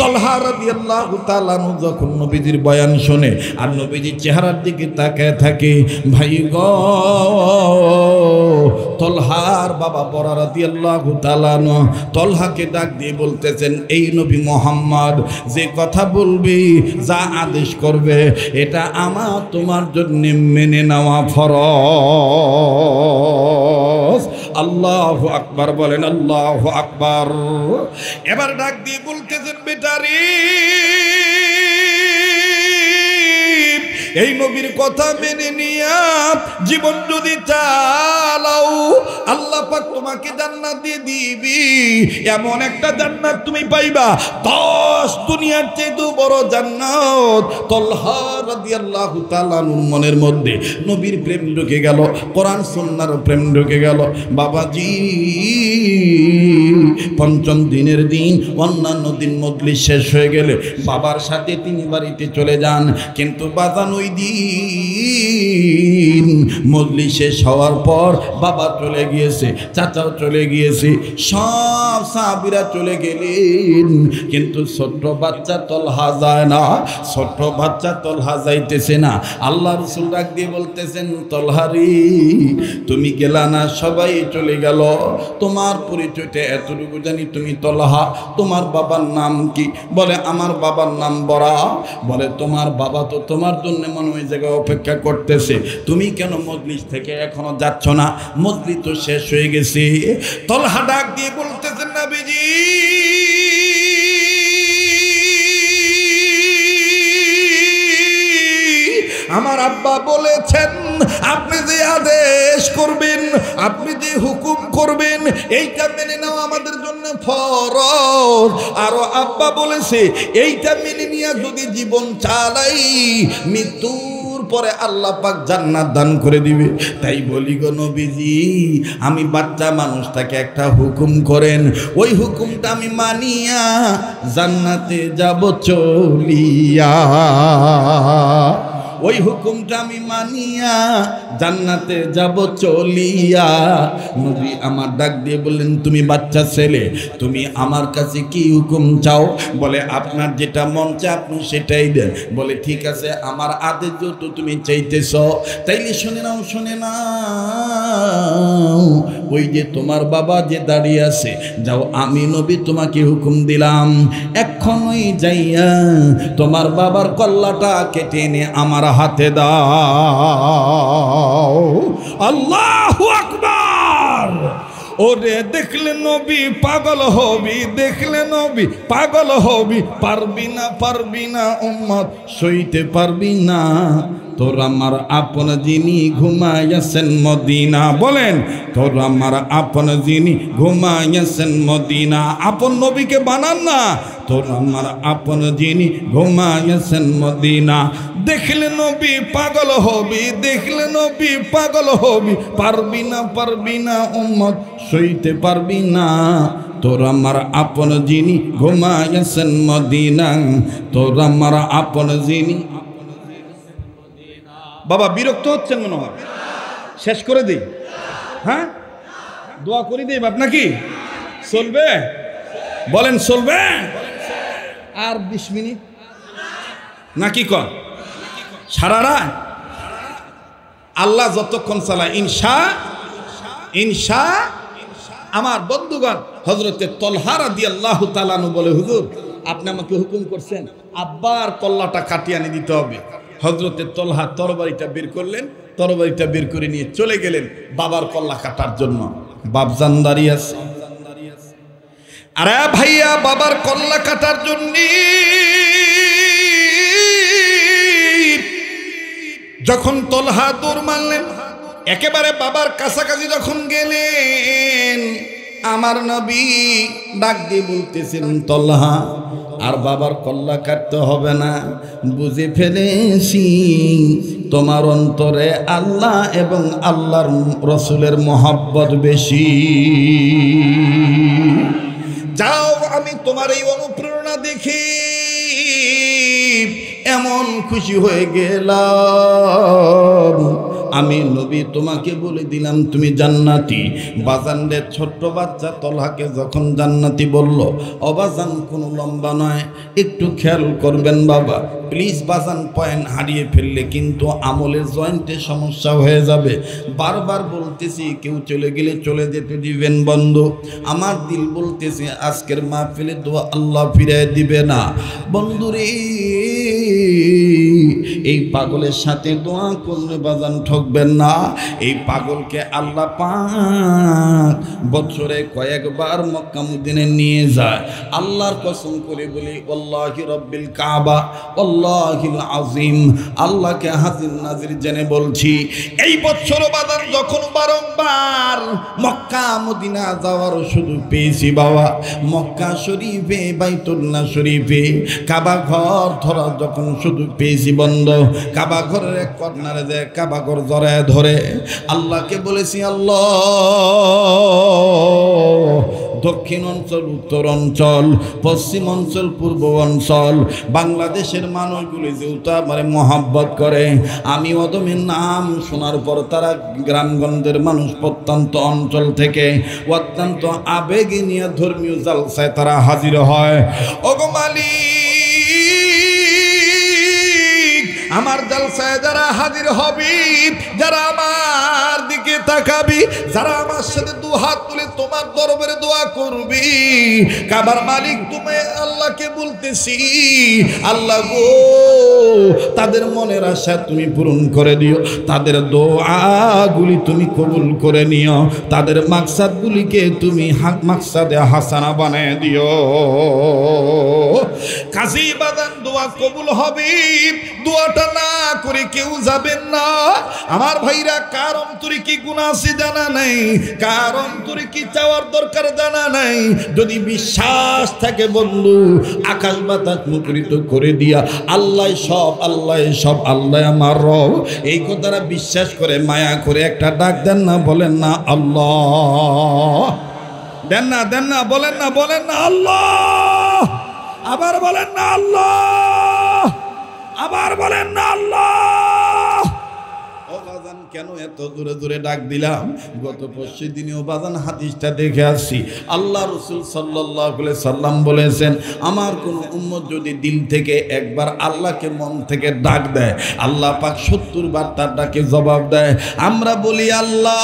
তলহা রাদিয়াল্লাহু তাআলা আনহু যখন নবীজির বয়ান শুনে আর নবীজির চেহারার দিকে তাকায় থাকে, ভাই গো, তলহার বাবা বরা রাদিয়াল্লাহু তাআলা আনহু তলহাকে ডাক দিয়ে বলতেছেন, এই নবী মুহাম্মদ যে কথা বলবি, যা আদেশ করবে, এটা আমার তোমার জন্য মেনে নেওয়া ফরজ। আল্লাহু আকবার বলেন, আল্লাহু আকবার। এবার ডাক দিয়ে বলতেছেন, বেটারি এই নবীর কথা মেনে নিয়া জীবন যদি চালাও, আল্লাহ পাক তোমাকে জান্নাত দিয়ে দিবি। এমন একটা জান্নাত তুমি পাইবা, 10 দুনিয়ার চেয়ে বড় জান্নাত। তলহা রাদিয়াল্লাহু তাআলা মনের মধ্যে নবীর প্রেম ঢুকে গেল, কোরআন সুন্নাহর প্রেম ঢুকে গেল। বাবাজি, পঞ্চম দিনের দিন অন্যান্য দিন মজলিস শেষ হয়ে গেলে বাবার সাথে তিনি বাড়িতে চলে যান, কিন্তু বাজান ওই দিন মজলিস শেষ হওয়ার পর বাবা চলে গিয়েছে, চাচাও চলে গিয়েছে, সব সাহাবীরা চলে গেলেন, কিন্তু ছোট্ট বাচ্চা তলহা যায় না, ছোট্ট বাচ্চা তলহা যাইতেছে না। আল্লাহ রাসূল ডাক দিয়ে বলতেছেন, তলহা রে তুমি গেলা না, সবাই চলে গেল, তোমার পরিচয়টা এতটুকু জানি, তুমি তলহা, তোমার বাবার নাম কি? বলে আমার বাবার নাম বরা। বলে তোমার বাবা তো তোমার জন্য মনে ওই জায়গায় অপেক্ষা করতেছে, তুমি কেন মজলিস থেকে এখনো যাচ্ছ না? মজলিস তো শেষ হয়ে গেছে। তলহা ডাক দিয়ে বলতেছেন, নবীজি আমার আব্বা বলেছেন আপনি যে আদেশ করবেন, আপনি যে হুকুম করবেন, এইটা মেনে নেওয়া আমাদের জন্য ফরজ। আরো আব্বা বলেছে এইটা মেনে নিয়ে যদি জীবন চালাই, মৃত্যুর পরে আল্লাহ পাক জান্নাত দান করে দিবে। তাই বলি গো নবীজি, আমি বাচ্চা মানুষটাকে একটা হুকুম করেন, ওই হুকুমটা আমি মানিয়া জান্নাতে যাব চলিয়া, ওই হুকুমটা আমি মানিয়া জান্নাতে যাব চলিয়া। নবী আমার ডাক দিয়ে বললেন, তুমি বাচ্চা ছেলে, তুমি আমার কাছে কি হুকুম চাও? বলে আপনার যেটা মন চায় আপনি সেটাই দেন। বলে ঠিক আছে, আমার আদেশ যেহেতু তুমি চাইতেছ, তাইলে শুনে নাও, শুনে নাও, ওই যে তোমার বাবা যে দাঁড়িয়ে আছে, যাও, আমি নবী তোমাকে হুকুম দিলাম, এখনই যাইয়া তোমার বাবার কল্লাটা কেটে এনে আমার হাতে দাও। আল্লাহু আকবার। ওরে দেখলে নবী পাগল হবি, দেখলে নবী পাগল হবি, পারবি না, পারবি না উম্মত, সইতে পারবি না। তোর আমার আপন যিনি ঘুমাইয়াছেন মদিনা, বলেন তোর আমার আপন যিনি ঘুমাইয়াছেন মদিনা, আপন নবীকে বানান না, তোর আমার আপন যিনি ঘুমাইয়াছেন মদিনা। দেখলে নবী পাগল হবি, দেখলে নবী পাগল হবি, পারবি না, পারবি না উম্মত, সইতে পারবি না। তোর আমার আপন যিনি ঘুমাইয়াছেন মদিনা, তোর আমার আপন যিনি বাবা বিরক্ত হচ্ছেন মনে হয়, শেষ করে দিই? হ্যাঁ, দোয়া করি দিই বাপ নাকি? চলবে? বলেন চলবে? আর 20 মিনিট নাকি কন? সারা রাত আল্লাহ যতক্ষণ চালায় ইনশা। আমার বন্ধুগণ, হযরতে তলহা রাদিয়াল্লাহু তাআলা আনহু বলে, হুজুর আপনি আমাকে হুকুম করছেন আব্বার কল্লাটা কাটিয়ে আনি দিতে হবে। হযরতে তলহা তরবারিটা বের করলেন, তরবারিটা বের করে নিয়ে চলে গেলেন বাবার কল্লা কাটার জন্য। বাপজান দাঁড়িয়ে আছে, আরে ভাইয়া বাবার কল্লা কাটার জন্য যখন তলহা দৌড় মারলেন, একেবারে বাবার কাছাকাছি যখন গেলেন, আমার নবী ডাক দিয়ে বলতেছেন, তলহা আর বাবার কল্লা কাটতে হবে না, বুঝে ফেলেছি তোমার অন্তরে আল্লাহ এবং আল্লাহর রসুলের মহব্বত বেশি। যাও, আমি তোমার এই অনুপ্রেরণা দেখি এমন খুশি হয়ে গেলাম, আমি নবী তোমাকে বলে দিলাম তুমি জান্নাতি। বাজানদের ছোট্ট বাচ্চা তলহাকে যখন জান্নাতি বলল, অবাজান কোনো লম্বা নয়, একটু খেয়াল করবেন বাবা প্লিজ। বাজান পয়েন্ট হারিয়ে ফেললে কিন্তু আমলের জয়েন্টে সমস্যা হয়ে যাবে। বারবার বলতেছি কেউ চলে গেলে চলে যেতে দিবেন বন্ধু। আমার দিল বলতেছে আজকের মাহফিলে দোয়া আল্লাহ ফিরিয়ে দিবে না। বন্ধুরে, এই পাগলের সাথে দোয়া করলে বাজান ঠকবেন না। এই পাগলকে আল্লাহ পাক বছরে কয়েকবার মক্কা মদিনায় নিয়ে যায়। আল্লাহর কসম করে বলি, আল্লাহি রব্বিল কাবা আল্লাহিল আজিম, আল্লাহকে হাজির নাজির জেনে বলছি, এই বছর বাজার যখন বারংবার মক্কা মদিনা যাওয়ার সুযোগ পেয়েছি বাবা, মক্কা শরীফে বাইতুল্লাহ শরীফে কাবা ঘর ধরা যখন সুযোগ পেয়েছি বন্ধ, কাবা ঘরের এক কর্নারে যে কাবা ঘর জড়ায় ধরে আল্লাহকে বলেছি, আল্লাহ দক্ষিণ অঞ্চল, উত্তর অঞ্চল, পশ্চিম অঞ্চল, পূর্ব অঞ্চল, বাংলাদেশের মানুষগুলি যেহেতু আমার মহাব্বত করে, আমি অদমের নাম শোনার পর তারা গ্রামগঞ্জের মানুষ প্রত্যন্ত অঞ্চল থেকে অত্যন্ত আবেগে নিয়ে ধর্মীয় জালসায় তারা হাজির হয়। ওগো মালিক, আমার জালসায় যারা হাজির হবি, যারা আমার দিকে তাকাবি, যারা আমার সাথে দু হাত তুলে তোমার দরবারে দোয়া করবি, কাবার মালিক তুমি আল্লাহকে বলতেছি, আল্লাহ গো তাদের মনের আশা তুমি পূরণ করে দিও, তাদের দোয়াগুলি তুমি কবুল করে নিও, তাদের মাকসাদগুলিকে তুমি মাকসাদে হাসানা বানিয়ে দিও। কাজী বাদান দোয়া কবুল হবে, দোয়াটা না করে কেউ যাবেন না। আমার ভাইরা, কার অন্তরে কি গুনাহ আছে জানা নাই, কার অন্তরে কি চাওয়ার দরকার জানা নাই। যদি বিশ্বাস থাকে বন্ধু, আকাশ বাতাস মুখরিত করে দিয়া আল্লাহ সব, আল্লাহ সব, আল্লাহ আমার রব, এই কথাটা বিশ্বাস করে মায়া করে একটা ডাক দেন না, বলেন না আল্লাহ, দেন না, দেন না, বলেন না, বলেন না আল্লাহ, আবার বলেন না আল্লাহ, আবার বলেন না আল্লাহ। ও বাজান, কেন এত দূরে দূরে ডাক দিলাম? গত পরশু দিনেও বাজান হাদিসটা দেখে আসছি। আল্লাহ রসুল সাল্লাল্লাহু আলাইহি সাল্লাম বলেছেন, আমার কোন উম্মত যদি দিল থেকে একবার আল্লাহকে মন থেকে ডাক দেয়, আল্লাহ পাক 70 বার তার ডাকে জবাব দেয়। আমরা বলি আল্লাহ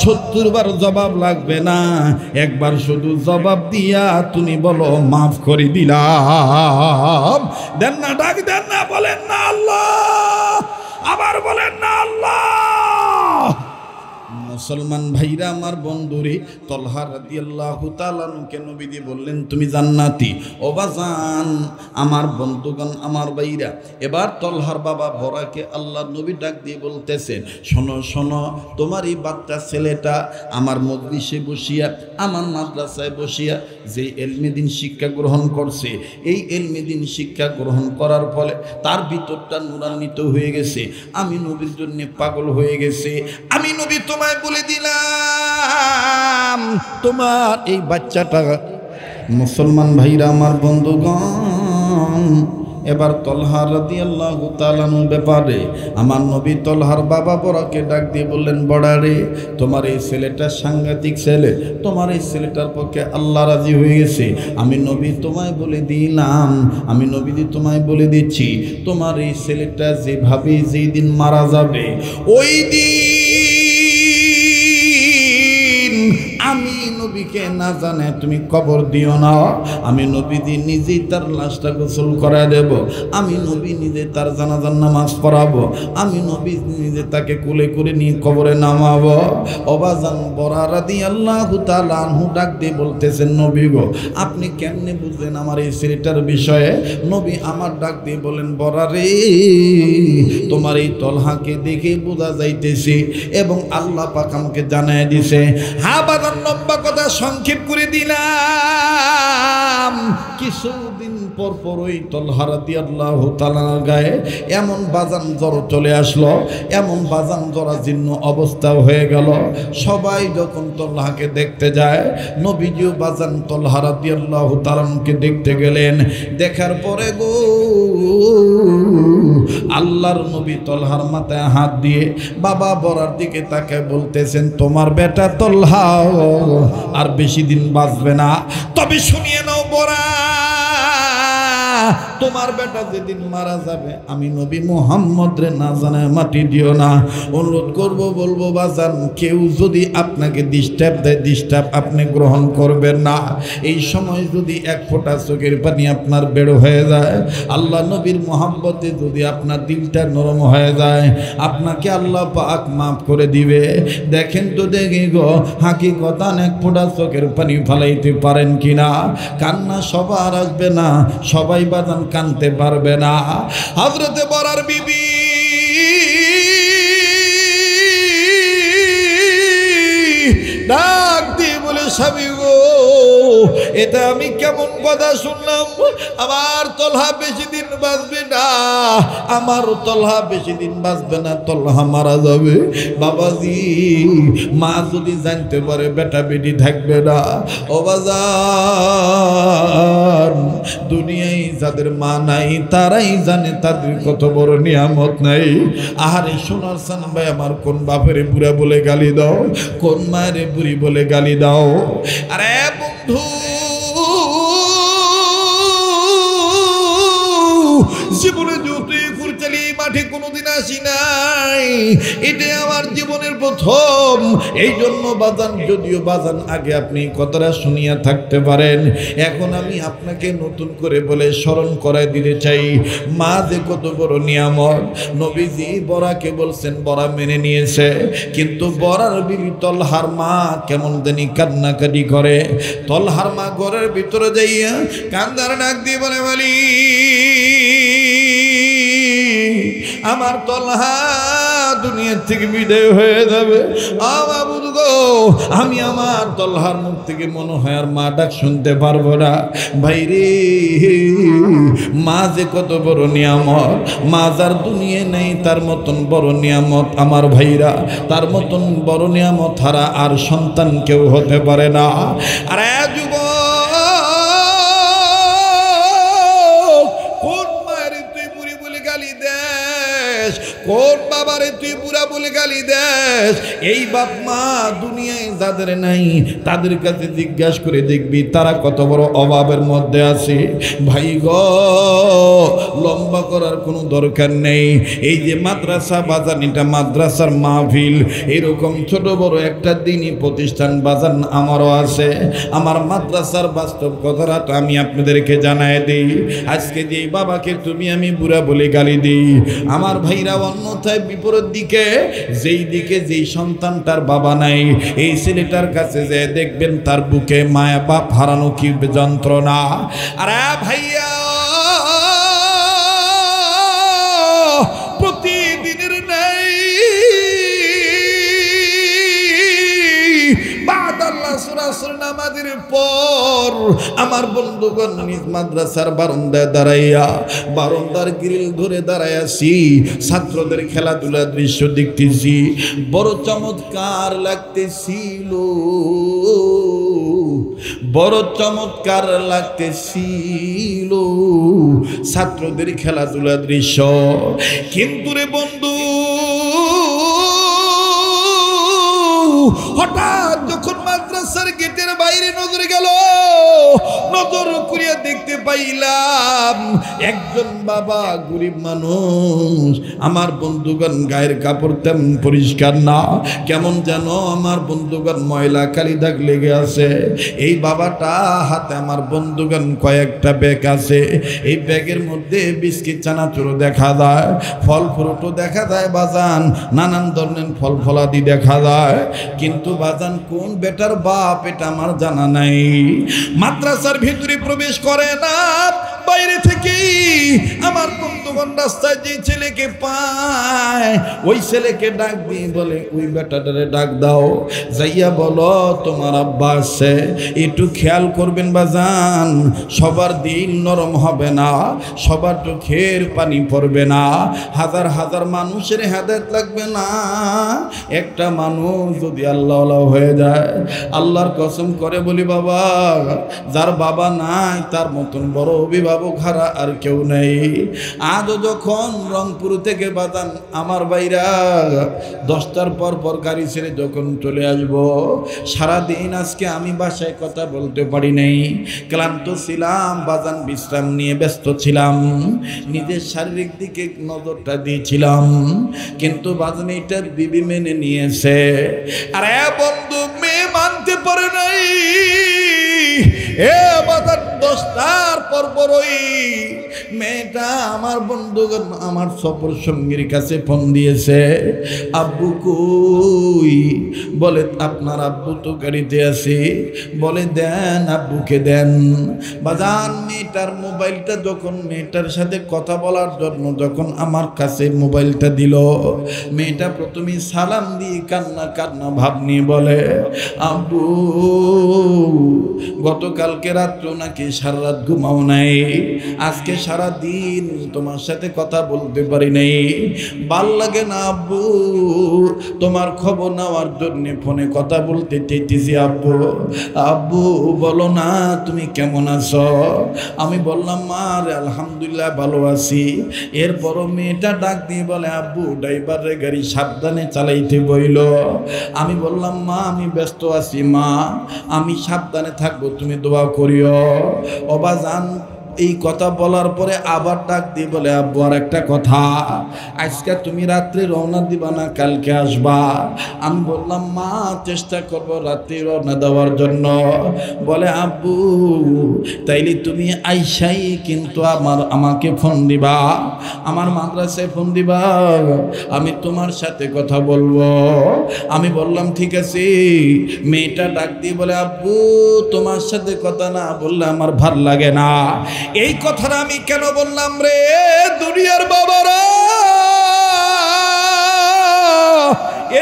70 বার জবাব লাগবে না, একবার শুধু জবাব দিয়া তুমি বলো মাফ করে দিলাম। দেন না ডাক, দেন না, বলেন না আল্লাহ, আবার বলেন না আল্লাহ। মুসলমান ভাইরা আমার, বন্ধুরে, তলহা রাদিয়াল্লাহু তাআলা আনহুকে নবীজি বললেন তুমি জান্নাতি। ও বাজান, আমার বন্ধুগণ, আমার ভাইরা, এবার তলহার বাবা বরাকে আল্লাহ নবী ডাক দিয়ে বলতেছেন, শোনো শোনো, তোমার এই বাচ্চা ছেলেটা আমার মজলিসে বসিয়া, আমার মাদ্রাসায় বসিয়া যে ইলমে দ্বীন শিক্ষা গ্রহণ করছে, এই ইলমে দ্বীন শিক্ষা গ্রহণ করার ফলে তার ভিতরটা নূরান্বিত হয়ে গেছে, আমি নবীর জন্য পাগল হয়ে গেছে। আমি নবী তোমায় বলে দিলাম, তোমার এই বাচ্চাটা, মুসলমান ভাইরা আমার বন্ধুগণ, এবার তলহা রাদিয়াল্লাহু তাআলা আনহুর ব্যাপারে আমার নবী তলহার বাবা বড়কে ডাক দিয়ে বললেন, বড়া রে, তোমার এই ছেলেটা সাংঘাতিক ছেলে, তোমার এই ছেলেটার পক্ষে আল্লাহ রাজি হয়ে গেছে। আমি নবী তোমায় বলে দিলাম, আমি নবীজি তোমায় বলে দিচ্ছি, তোমার এই ছেলেটা যেভাবে যেই দিন মারা যাবে ওই দিন আমি নবীকে না জানে তুমি কবর দিও না। আমি নবীজি নিজেই তার লাশটা গোসল করায় দেব, আমি নবী নিজে তার জানাজার নামাজ পড়াবো, আমি নবী নিজে তাকে কোলে করে নিয়ে কবরে নামাবো। অবাজান বরা রাদিয়াল্লাহু তাআলা আনহু ডাক দিয়ে বলতেছেন, নবী গো, আপনি কেমনে বুঝলেন আমার এই ছেলেটার বিষয়ে? নবী আমার ডাক দিয়ে বলেন, বরা রে, তোমার এই তলহাকে দেখে বোঝা যাইতেছে এবং আল্লাহ পাক আমাকে জানায় দিছে। হ্যাঁ বাজান, লম্বা কথা সংক্ষেপ করে দিলাম। কিছুদিন পর পর ওই তলহা রাদিয়াল্লাহু তাআলার গায়ে এমন বাজান জ্বর চলে আসলো, এমন বাজান জরাজীর্ণ অবস্থা হয়ে গেল। সবাই যখন তলহাকে দেখতে যায়, নবীজিও বাজান তলহা রাদিয়াল্লাহু তাআলাকে দেখতে গেলেন। দেখার পরে গো আল্লাহর নবী তলহার মাথায় হাত দিয়ে বাবা বরার দিকে তাকে বলতেছেন, তোমার বেটা তলহা আর বেশি দিন বাঁচবে না। তবে শুনিয়ে নাও বরা, তোমার বেটা যেদিন মারা যাবে আমি নবী মুহাম্মদ রে না জানায় মাটি দিও না। অনুরোধ করব, বলবো বাজান, কেউ যদি আপনাকে ডিস্টার্ব দেয়, ডিস্টার্ব আপনি গ্রহণ করবেন না। এই সময় যদি এক ফোঁটা চোখের পানি আপনার বের হয়ে যায়, আল্লাহ নবীর মুহাব্বতে যদি আপনার দিলটা নরম হয়ে যায়, আপনাকে আল্লাহ পাক মাফ করে দিবে। দেখেন তো দেখি গো, হাকিকতান এক ফোঁটা চোখের পানি ফালাইতে পারেন কিনা? কান্না সবার আসবে না, সবাই বাজান কানতে পারবে না। হযরতে বরার বিবি ডাক দিয়ে বলে, স্বামী গো, এটা আমি কেমন কথা শুনলাম? আমার তলহা বেশি দিন বাঁচবে না, আমার তলহা বেশি দিন বাঁচবে না, তলহা মারা যাবে। বাবাজি, মা যদি জানতে পারে বেটা বেটি থাকবে না। ও বাজার, দুনিয়ায় যাদের মা নাই তারাই জানে তাদের কত বড় নিয়ামত নাই। আহারে সোনার সান ভাই, আমার কোন বাপেরে বুড়া বলে গালি দাও, কোন মায়ের বুড়ি বলে গালি দাও। আরে বন্ধু, জীবনে যতই ফুরচালি মাঠে কোনোদিন আসি নাই, এটা আমার জীবনের প্রথম। এই জন্য বাজান, যদিও বাজান আগে আপনি কথাটা শুনিয়া থাকতে পারেন, এখন আমি আপনাকে নতুন করে বলে স্মরণ করায় দিতে চাই, মা যে কত বড় নিয়ামত। নবীজি বরাকে বলছেন, বরা মেনে নিয়েছে, কিন্তু বরার বিবি তলহার মা কেমন জানি কান্নাকাটি করে। তলহার মা ঘরের ভিতরে যাইয়া কান্দার ডাক দিয়ে বলে, বলি আমার তলহা দুনিয়ার থেকে বিদায় হয়ে যাবে। আমি আমার তলহার মুখ থেকে মনে হয় আর মা ডাক শুনতে পারবো না। ভাই রে, মা যে কত বড় নিয়ামত, মা যার দুনিয়া নেই তার মতন বড় নিয়ামত আমার ভাইরা, তার মতন বড় নিয়ামত হারা আর সন্তান কেউ হতে পারে না। আর যুবক, কোন বাবারে তুই বুড়া বলে গালি দেস? এই বাপ মা দুনিয়ায় যাদের নাই তাদের কাছে জিজ্ঞাসা করে দেখবি তারা কত বড় অভাবের মধ্যে আছে। ভাই গো, লম্বা করার কোনো দরকার নেই। এই যে মাদ্রাসা বাজান, এটা মাদ্রাসার মাহফিল, এরকম ছোট বড় একটা দিনই প্রতিষ্ঠান বাজান আমারও আছে। আমার মাদ্রাসার বাস্তব কথাটা আমি আপনাদেরকে জানাই দিই। আজকে যে বাবাকে তুমি আমি বুড়া বলে গালি দিই, আমার ভাইরা অন্যথায় বিপরীত দিকে, যেই দিকে যেই সন্তানটার বাবা নাই, এই ছেলেটার কাছে যে দেখবেন তার বুকে মায়া বাপ হারানো কি যন্ত্রণা। আরে ভাইয়া, প্রতিদিনের নাই নামাজের পর আমার বন্ধুগণ নিজ মাদ্রাসার বারান্দায় দাঁড়াইয়া, বারান্দার গ্রিল ধরে দাঁড়াইয়াছি, ছাত্রদের খেলাধুলার দৃশ্য দেখতেছি। বড় চমৎকার লাগতেছিল, বড় চমৎকার লাগতেছিল। ছাত্রদের খেলাধুলার দৃশ্য। কিন্তু রে বন্ধু, হঠাৎ যখন মাদ্রাসার গেটের বাইরে নজর গেল, নজর করিয়া দেখতে পাইলাম একজন বাবা, গরিব মানুষ। আমার বন্ধুগণ গায়ের কাপড় তেমন পরিষ্কার না, কেমন যেন আমার বন্ধুগণ ময়লা কালি দাগ লেগে আছে। এই বাবাটা হাতে আমার বন্ধুগণ কয়েকটা ব্যাগ আছে, এই ব্যাগের মধ্যে বিস্কিট চানাচুর দেখা যায়, ফল ফ্রুটও দেখা যায় বাজান, নানান ধরনের ফল ফলাদি দেখা যায়। কিন্তু বাজান কোন বেটার বাপ এটা আমার জানা নাই। মাদ্রাসার ভিতরে প্রবেশ করে না, বাইরে থেকেই আমার বন্ধুগণ রাস্তায় যে ছেলেকে পায় ওই ছেলেকে ডাক দিয়ে বলে, ওই বেটাটারে ডাক দাও, যাইয়া বলো তোমার আব্বা আছে, একটু খেয়াল করবেন বাজান, সবার দিল নরম হবে না, সবার চোখের পানি পড়বে না, হাজার হাজার মানুষের হেদায়েত লাগবে না। একটা মানুষ যদি আল্লাহ হয়ে যায়, আল্লাহর কসম করে বলি বাবা, যার বাবা নাই তার মতন বড় অভিভাবক হারা আর কেউ নেই। আজও যখন রংপুর থেকে বাজান আমার বাইরা 10টার পর গাড়ি ছেড়ে যখন চলে আসব, সারাদিন আজকে আমি বাসায় কথা বলতে পারি নাই, ক্লান্ত ছিলাম বাজান, বিশ্রাম নিয়ে ব্যস্ত ছিলাম, নিজের শারীরিক দিকে নজরটা দিয়েছিলাম। কিন্তু বাজান এটার বিবি মেনে নিয়েছে, আরে বন্ধু মেয়ে মানতে পারে নাই। এ বাজার 10টার পরই মেয়েটা আমার বন্ধুগণ আমার সফর সঙ্গীর কাছে ফোন দিয়েছে, আব্বু কই? বলে আপনার আব্বু তো গাড়িতে আছে। বলে দেন আব্বুকে দেন। বাজান মেয়েটার মোবাইলটা যখন মেয়েটার সাথে কথা বলার জন্য যখন আমার কাছে মোবাইলটা দিল, মেয়েটা প্রথমে সালাম দিয়ে কান্না কান্না ভাব নিয়ে বলে, আব্বু গতকালকে রাত্রে নাকি সারা রাত ঘুমাও নাই, আজকে সারা দিন তোমার সাথে কথা বলতে পারি নাই, ভাল লাগে না আব্বু, তোমার খবর নেওয়ার জন্য ফোনে কথা বলতে চেয়েছি আব্বু। আব্বু বলো না তুমি কেমন আছো? আমি বললাম মা রে আলহামদুলিল্লাহ ভালো আছি। এরপরও মেয়েটা ডাক দিয়ে বলে, আব্বু ড্রাইভারের গাড়ি সাবধানে চালাইতে বইল। আমি বললাম মা আমি ব্যস্ত আছি মা, আমি সাবধানে থাকবো, তুমি দোয়া করিও। অবাজান এই কথা বলার পরে আবার ডাক দিয়ে বলে, আব্বু আর একটা কথা, আজকে তুমি রাত্রে রওনা দিবা না কালকে আসবা? আমি বললাম মা চেষ্টা করবো রাত্রে রওনা দেওয়ার জন্য। বলে আব্বু তাইলে তুমি আইসাই কিন্তু আমাকে ফোন দিবা, আমার মাদ্রাসায় ফোন দিবা, আমি তোমার সাথে কথা বলবো। আমি বললাম ঠিক আছে। মেয়েটা ডাক দিয়ে বলে, আব্বু তোমার সাথে কথা না বললে আমার ভাল লাগে না। এই কথাটা আমি কেন বললাম রে দুনিয়ার বাবারা?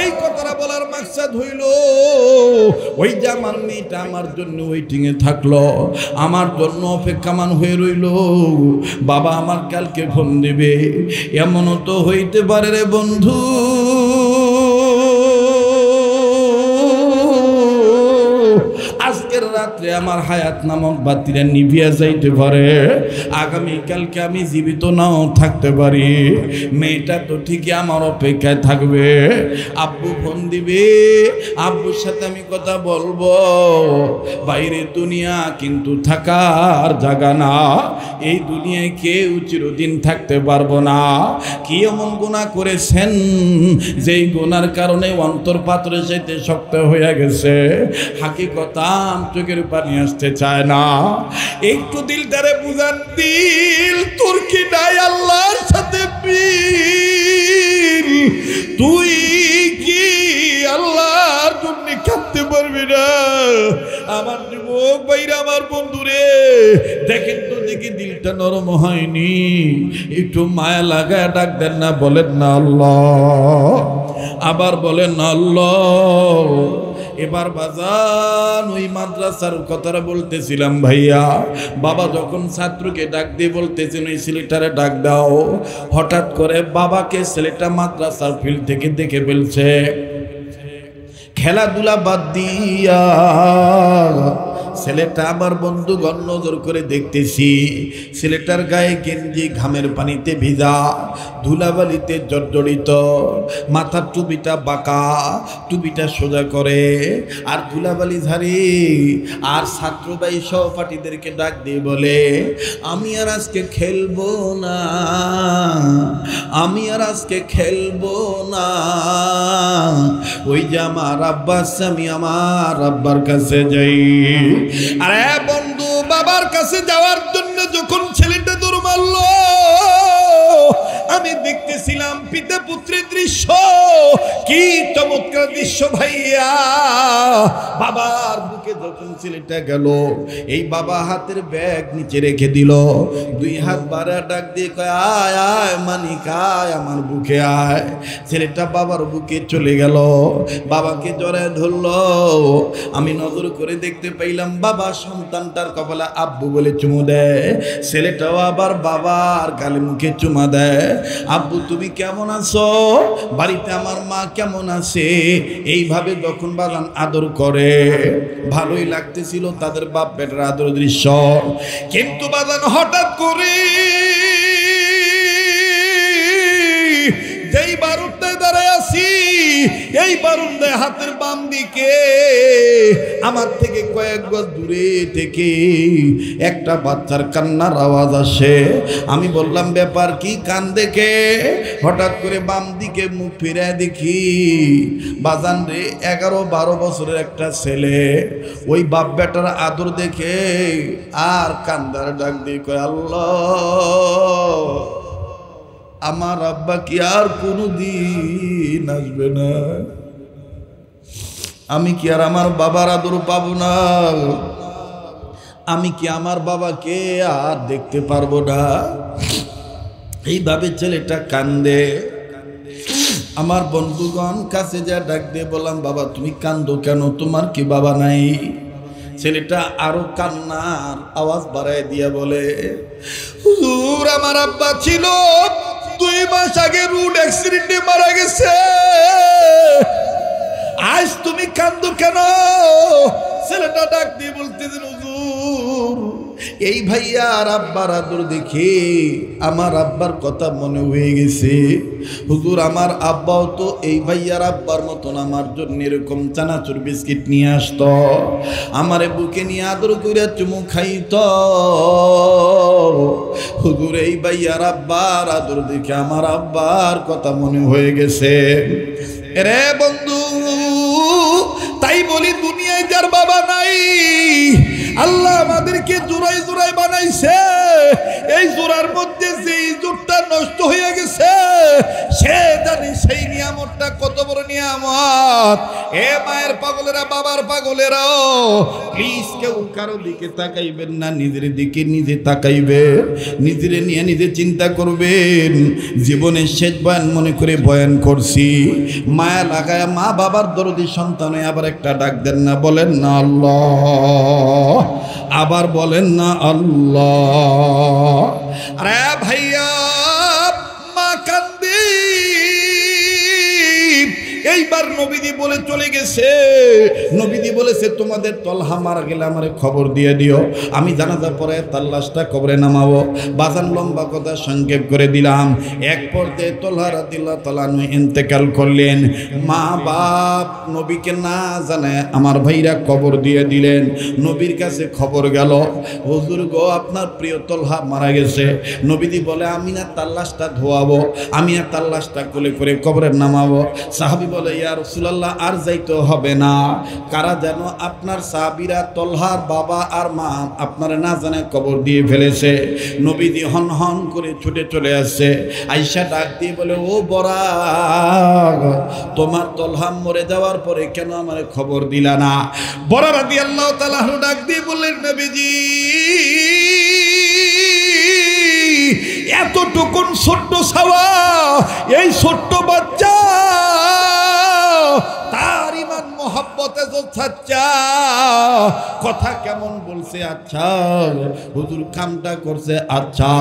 এই কথাটা বলার মাকসাদ হইল, ওই যে আমার মেয়েটা আমার জন্য ওয়েটিং এ থাকলো, আমার জন্য অপেক্ষামান হয়ে রইল, বাবা আমার কালকে ফোন দেবে। এমনও তো হইতে পারে রে বন্ধু, আজকের রাত্রে আমার হায়াত নামক বাতিরা নিভিয়া যাইতে পারে, আগামীকালকে আমি জীবিত নাও থাকতে পারি। মেয়েটা তো ঠিকই আমার অপেক্ষায় থাকবে, আব্বু ফোন দিবে, আব্বুর সাথে আমি কথা বলবো। বাইরে দুনিয়া কিন্তু থাকার জায়গা না, এই দুনিয়ায় কেউ চিরদিন থাকতে পারবো না। কি এমন গুনাহ করেছেন যেই গুনার কারণে অন্তর পাথরে যেতে শক্ত হয়ে গেছে, হাকিকতা চোখের পানি আসতে চায় না। একটু দিলটারে বুঝান, দিল তোর কি নাই আল্লাহর সাথে মিল? তুই কি আল্লাহর জন্য কাঁদতে পারবি না? আমার যুবক ভাইরা, আমার বন্ধুরে দেখেন তো দেখি দিলটা নরম হয়নি, একটু মায়া লাগায় ডাক দেন না, বলেন না আল্লাহ, আবার বলেন না আল্লাহ। এবার বাজান ওই মাদ্রাসার কথাটা বলতেছিলাম ভাইয়া, বাবা যখন ছাত্রকে ডাক দিয়ে বলতেছেন ওই ছেলেটারে ডাক দাও, হঠাৎ করে বাবাকে ছেলেটা মাদ্রাসার ফিল্ড থেকে দেখে ফেলছে, খেলাধুলা বাদ দিয়া ছেলেটা আমার বন্ধুগণ নজর করে দেখতেছি ছেলেটার গায়ে গেঞ্জি ঘামের পানিতে ভিজা, ধুলাবালিতে জর্জরিত, মাথার টুপিটা বাঁকা, টুপিটা সোজা করে আর ধুলাবালি ঝাড়ি। আর ছাত্র ভাই সহপাঠীদেরকে ডাক দিয়ে বলে, আমি আর আজকে খেলবো না, আমি আর আজকে খেলবো না। ওই যে আমার আব্বা আছে, আমি আমার আব্বার কাছে যাই। আরে বন্ধু, বাবার কাছে যাওয়ার জন্য যখন ছেলেটা দৌড় মারল, আমি দেখতেছিলাম পিতা পুত্রের দৃশ্য। কি চমৎকার দৃশ্য ভাইয়া! বাবার বুকে যখন ছেলেটা গেল, এই বাবা হাতের ব্যাগ নিচে রেখে দিল, দুই হাত বাড়া ডাক দিয়ে কয়, আয় আয় মানিক আয়, আমার বুকে আয়। ছেলেটা বাবার বুকে চলে গেল, বাবাকে জড়ায় ধরল। আমি নজর করে দেখতে পাইলাম বাবা সন্তানটার কপালে আব্বু বলে চুমু দেয়, ছেলেটাও আবার বাবার গালে মুখে চুমা দেয়। আব্বু তুমি কেমন আছো, বাড়িতে আমার মা কেমন আছে, এইভাবে যখন বাগান আদর করে ভালোই লাগতেছিল তাদের বাপ বেটার আদর দৃশ্য। কিন্তু বাগান হঠাৎ করে যেই বারান্দায় দাঁড়ায় আছি, এই বারান্দায় হাতের বাম দিকে আমার থেকে কয়েক গজ দূরে থেকে একটা বাচ্চার কান্নার আওয়াজ আসে। আমি বললাম ব্যাপার কি, কান দেখে হঠাৎ করে বাম দিকে মুখ ফিরে দেখি বাজান রে 11-12 বছরের একটা ছেলে, ওই বাপ বেটার আদর দেখে আর কান্দার ডাক দিয়ে কয়, আল্লাহ আমার আব্বা কি আর কোনোদিন আসবে না? আমি কি আর আমার বাবার আদর পাবো না? আমি কি আমার বাবাকে আর দেখতে পারবো না? এইভাবে ছেলেটা কান্দে। আমার বন্ধুগণ কাছে যা ডাক দিয়ে বললাম, বাবা তুমি কান্দো কেন, তোমার কি বাবা নাই? ছেলেটা আরো কান্নার আওয়াজ বাড়ায় দিয়া বলে, হুজুর আমার আব্বা ছিল 2 মাস আগে রোড অ্যাক্সিডেন্টে মারা গেছে। আজ তুমি কান্দো কেন? ছেলেটা ডাক দিয়ে বলতেছেন, হুজুর এই ভাইয়া আর আব্বার আদর দেখে আমার আব্বার কথা মনে হয়ে গেছে। হুজুর আমার আব্বাও তো এই ভাইয়ার আব্বার মতন আমার জন্য এরকম চানাচুর বিস্কিট নিয়ে আসতো, আমারে বুকে নিয়ে আদর করে চুমু খাইতো। হুজুর এই ভাইয়ার আব্বার আদর দেখে আমার আব্বার কথা মনে হয়ে গেছে। রে বন্ধু, তাই বলি দুনিয়ায় যার বাবা নাই, আল্লাহ আমাদেরকে জোড়ায় জোড়ায় বানাইছে। এই জোড়ার মধ্যে যে জোরটা নষ্ট হয়ে গেছে, সে জানি সেই নিয়ামতটা কত বড় নিয়ামত। এ মায়ের পাগলেরা, বাবার পাগলেরাও প্লিজ কেউ কারো দিকে তাকাইবেন না, নিজের দিকে নিজে তাকাইবেন, নিজের নিয়ে নিজে চিন্তা করবেন। জীবনের শেষ বয়ান মনে করে বয়ান করছি, মায়া লাগায় মা বাবার দরদি সন্তানে আবার একটা ডাক দেন না, বলেন না আল্লাহ, আবার বলেন না আল্লাহ। আরে ভাইয়া মা কান্দি, এইবার নবীজি বলে চলে গেছে। নবীজি বলেছে তোমাদের তলহা মারা গেলে আমারে খবর দিয়ে দিও, আমি জানাজা পরে তার লাশটা কবরে নামাবো। বাজান লম্বা কথা সংক্ষেপ করে দিলাম। এক পর্যায়ে তলহা রাদিয়াল্লাহু তাআলা আনহু ইন্তেকাল করলেন। মা বাপ নবীকে না জানায় আমার ভাইরা কবর দিয়ে দিলেন। নবীর কাছে খবর গেল, হুজুর গো আপনার প্রিয় তলহা মারা গেছে। নবীজি বলে আমি না তার লাশটা ধোয়াবো, আমি আর তার লাশটা কোলে করে কবরে নামাবো। সাহাবী বলে ইয়া রাসূলুল্লাহ আর যাইতে হবে না, কারা যেন আপনার সাহাবীরা তলহার বাবা আর মা আপনারা না জানে কবর দিয়ে ফেলেছে। নবীজি হন হন করে ছুটে চলে আসছে। আয়েশা ডাক দিয়ে বলে, ও বরাক তোমার তলহা মরে যাওয়ার পরে কেন আমারে খবর দিলা না? বরা রাদিয়াল্লাহু তাআলা ডাক দিয়ে বললেন, নবীজি এতটুকুন ছোট্ট ছাওয়া, এই ছোট্ট বাচ্চা তার ইমান মোহাব্বতে করতেছো চাচা, কথা কেমন বলছে, আচ্ছা হুজুর কামটা করছে, আচ্ছা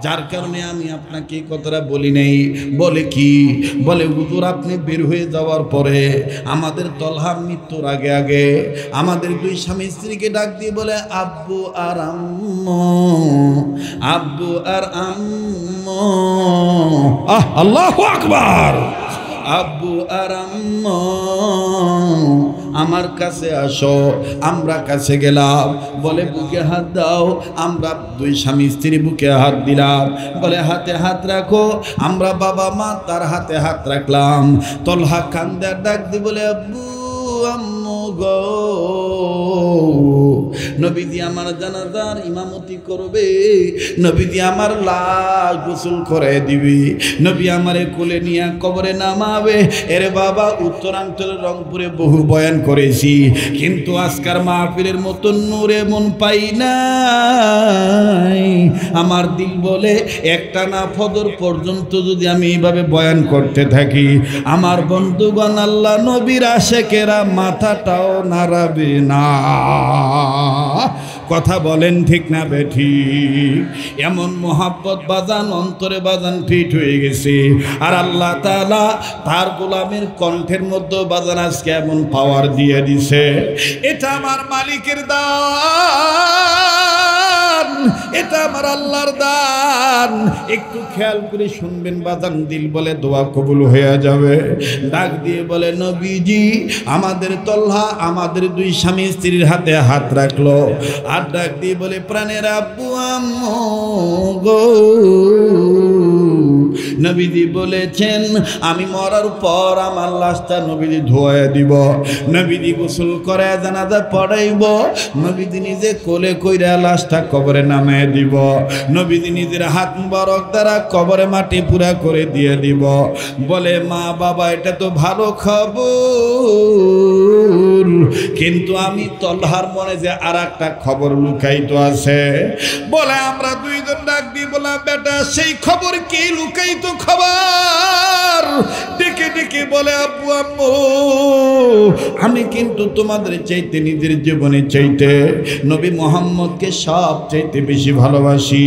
যার কারণে আমি আপনাকে এই কথাটা বলি নাই। বলে কি? বলে হুজুর আপনি বের হয়ে যাওয়ার পরে আমাদের তলহা মৃত্যুর আগে আগে আমাদের দুই স্বামী স্ত্রীকে ডাক দিয়ে বলে আব্বু আর আম্মু, আব্বু আর আম্মু। আল্লাহু আকবার। আব্বু আর আম্মু আমার কাছে আসো। আমরা কাছে গেলাম, বলে বুকে হাত দাও। আমরা দুই স্বামী স্ত্রী বুকে হাত দিলাম। বলে হাতে হাত রাখো। আমরা বাবা মা তার হাতে হাত রাখলাম। তলহা কান্দে ডাক দি বলে আব্বু আম্মু গো, নবীজি আমার জানাজার ইমামতি করবে, নবীজি আমার লাশ গোসল করে দিবি, নবী আমারে কোলে নিয়ে কবরে নামাবে। এরে বাবা উত্তরাঞ্চলের রংপুরে বহু বয়ান করেছি, কিন্তু আজকার মাহফিলের মতো নূরে মন পাই নাই। আমার দিল বলে একটা না ফজর পর্যন্ত যদি আমি এইভাবে বয়ান করতে থাকি, আমার বন্ধুগণ আল্লাহ নবীর আশেকেরা মাথাটাও নাড়াবে না। কথা বলেন ঠিক না বেঠিক? এমন মোহাব্বত বাজান অন্তরে বাজান ফিট হয়ে গেছে। আর আল্লাহ তাআলা তার গোলামের কণ্ঠের মধ্যে বাজান আজকে এমন পাওয়ার দিয়ে দিছে। এটা আমার মালিকের দান, এটা আমার আল্লাহর দান। একটু খেয়াল করে শুনবেন বাজান, দিল বলে দোয়া কবুল হয়ে যাবে। ডাক দিয়ে বলে নবীজি আমাদের তলহা আমাদের দুই স্বামী স্ত্রীর হাতে হাত রাখলো, আর ডাক দিয়ে বলে প্রাণের আব্বু আম্মু গো, নবীজি বলেছেন আমি মরার পর আমার লাশটা নবীজি ধোয়া দিব, নবীজি গোসল করে জানাজা পড়াইব, নবীজি নিজে কোলে কইরা লাশটা কবরে নামায় দিব, নবীজি নিজের হাত মুবারক দ্বারা কবরে মাটি পুরা করে দিয়ে দিব। বলে মা বাবা এটা তো ভালো খবর, কিন্তু আমি তলহার মনে যে আর একটা খবর লুকায়িত আছে। বলে আমরা দুইজন ডাক দিয়ে বললাম বেটা সেই খবর কি লুকায়িত খবর? ডেকে ডেকে বলে আব্বু আম্মু আমি কিন্তু তোমাদের চাইতে নিজের জীবনে চাইতে নবী মুহাম্মদকে সব চাইতে বেশি ভালোবাসি।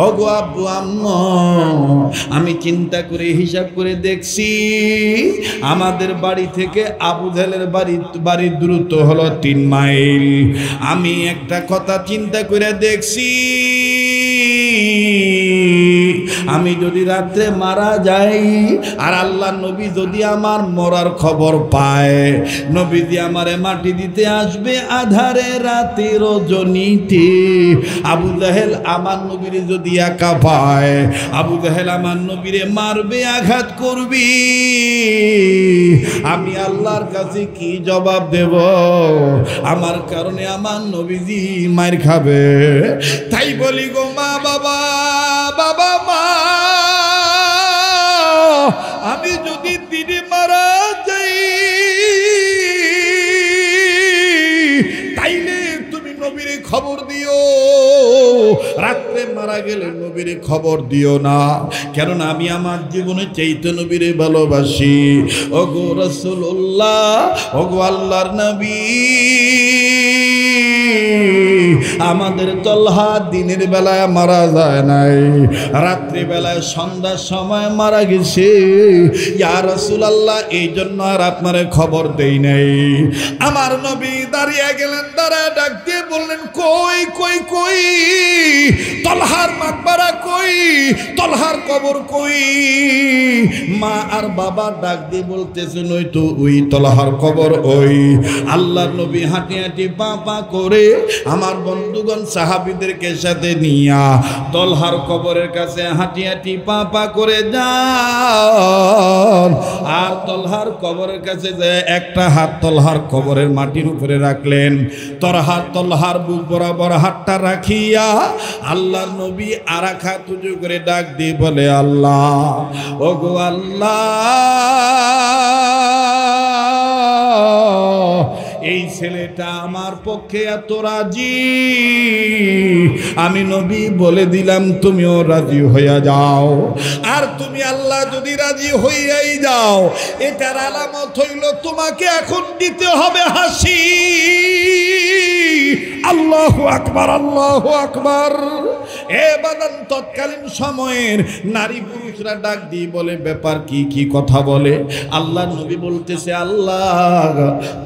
ওগো আব্বু আম্মু আমি চিন্তা করে হিসাব করে দেখছি আমাদের বাড়ি থেকে আবু জাহেলের বাড়ির দূরত্ব হলো 3 মাইল। আমি একটা কথা চিন্তা করে দেখছি, আমি যদি রাত্রে মারা যাই আর আল্লাহ নবী যদি আমার মরার খবর পায়, নবীজি আমারে মাটি দিতে আসবে আধারে রাতে রজনীতে। আবু জাহেল আমার নবীরে যদি একা পায়, আবু জাহেল আমার নবীরে মারবে, আঘাত করবি, আমি আল্লাহর কাছে কি জবাব দেব? আমার কারণে আমার নবীজি মার খাবে। তাই বলি গো মা বাবা, বাবা মা আমি যদি দিনে মারা যাই তাইলে তুমি নবীরে খবর দিও, রাত্রে মারা গেলে নবীরে খবর দিও না, কারণ আমি আমার জীবনে চাইতে নবীরে ভালোবাসি। ওগো রাসূলুল্লাহ, ওগো আল্লাহর নবী, আমাদের তলহা দিনের বেলায় মারা যায় নাই, রাত্রি বেলায় সন্ধ্যার সময় মারা গেছে। ইয়া রাসূলুল্লাহ এই জন্য আর আপনারে খবর দেই নাই। আমার নবী দাঁড়িয়ে গেলেন, দাঁড়ায় ডাক দিয়ে বললেন কই কই কই তলহার মাকবারা কই, তলহার কবর কই? মা আর বাবা ডাক দিয়ে বলতেছেন ওই তো ওই তলহার কবর ওই। আল্লাহর নবী হাঁটি হাঁটি পা পা করে আমার বন্ধুগণ সাহাবীদেরকে সাথে নিয়া তলহার কবরের কাছে হাঁটি হাঁটি পা পা করে যান। আর তলহার কবরের কাছে যে একটা হাত তলহার কবরের মাটির উপরে রাখলেন, তলহার বুক বরাবর হাতটা রাখিয়া আল্লাহর নবী আর এক হাত উঁচু করে ডাক দিয়ে বলে আল্লাহ, ওগো আল্লাহ এই ছেলেটা আমার পক্ষে এত রাজি, আমি নবী বলে দিলাম তুমিও রাজি হইয়া যাও। আর তুমি আল্লাহ যদি রাজি হইয়াই যাও, এটার আলামত হইল তোমাকে এখন দিতে হবে হাসি। আল্লাহু আকবার, আল্লাহু আকবার। এ বাদান তৎকালীন সময়ের নারী পুরুষরা ডাক দিয়ে বলে, ব্যাপার কি, কি কথা বলে? আল্লাহ নবী বলতেছে, আল্লাহ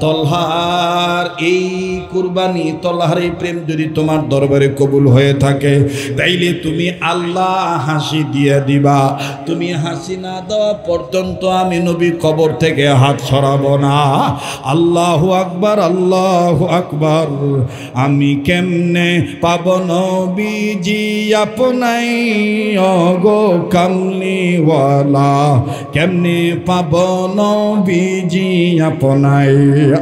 তলহার এই কুরবানি, তলহার এই প্রেম যদি তোমার দরবারে কবুল হয়ে থাকে, তাইলে তুমি আল্লাহ হাসি দিয়ে দিবা। তুমি হাসি না দেওয়া পর্যন্ত আমি নবী কবর থেকে হাত সরাবো না। আল্লাহু আকবার, আল্লাহু আকবার। আমি কেমনে পাব নবীজি আপনাই গো কামলিওয়ালা, কেমনে পাব নবীজি আপনাই।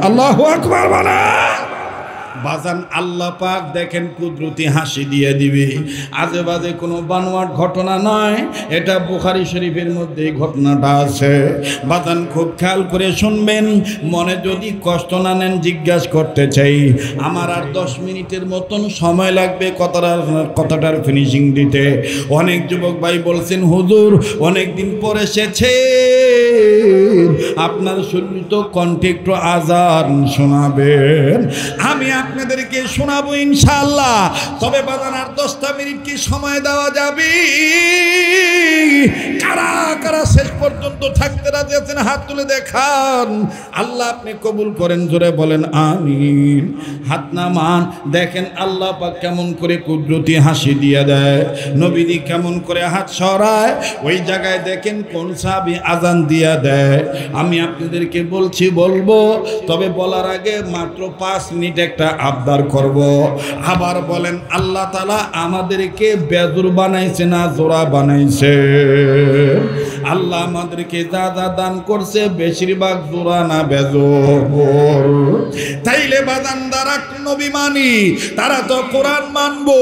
আল্লাহু আকবার বলা বাজান। আল্লাহ পাক দেখেন কুদরতি হাসি দিয়ে দিবে। আজে বাজে কোনো বানোয়াট ঘটনা নয়, এটা বুখারী শরীফের মধ্যে এই ঘটনাটা আছে। বাজান খুব খেয়াল করে শুনবেন, মনে যদি কষ্ট না নেন জিজ্ঞাসা করতে চাই। আমার আর 10 মিনিটের মতন সময় লাগবে কথাটার ফিনিশিং দিতে। অনেক যুবক ভাই বলছেন, হুজুর অনেক দিন পরে এসেছে, আপনার শুনিত কণ্ঠে একটু আজান শোনাবেন। আমি আপনাদেরকে শোনাবো ইনশাআল্লাহ। তবে বাজান আর 10টা মিনিট কি সময় দেওয়া যাবে? কারা কারা শেষ পর্যন্ত থাকতে রাজি আছেন হাত তুলে দেখান। আল্লাহ আপনি কবুল করেন, জোরে বলেন আমিন। হাত নামান। দেখেন আল্লাহ পাক কেমন করে কুদরতি হাসি দিয়ে দেয়, নবীজি কেমন করে হাত সরায়। ওই জায়গায় দেখেন কোন সাহাবী আজান দিয়া দেয়। আমি আপনাদেরকে বলবো, তবে বলার আগে মাত্র 5 মিনিট একটা আবদার করব। আবার বলেন, আল্লাহ তাআলা আমাদেরকে বেজোর বানাইছে না জোড়া বানাইছে? আল্লাহ আমাদেরকে যা যা দান করছে বেশিরভাগ জোড়া না বেজোর। তাইলে বাদান যারা নবী মানি তারা তো কোরআন মানবো,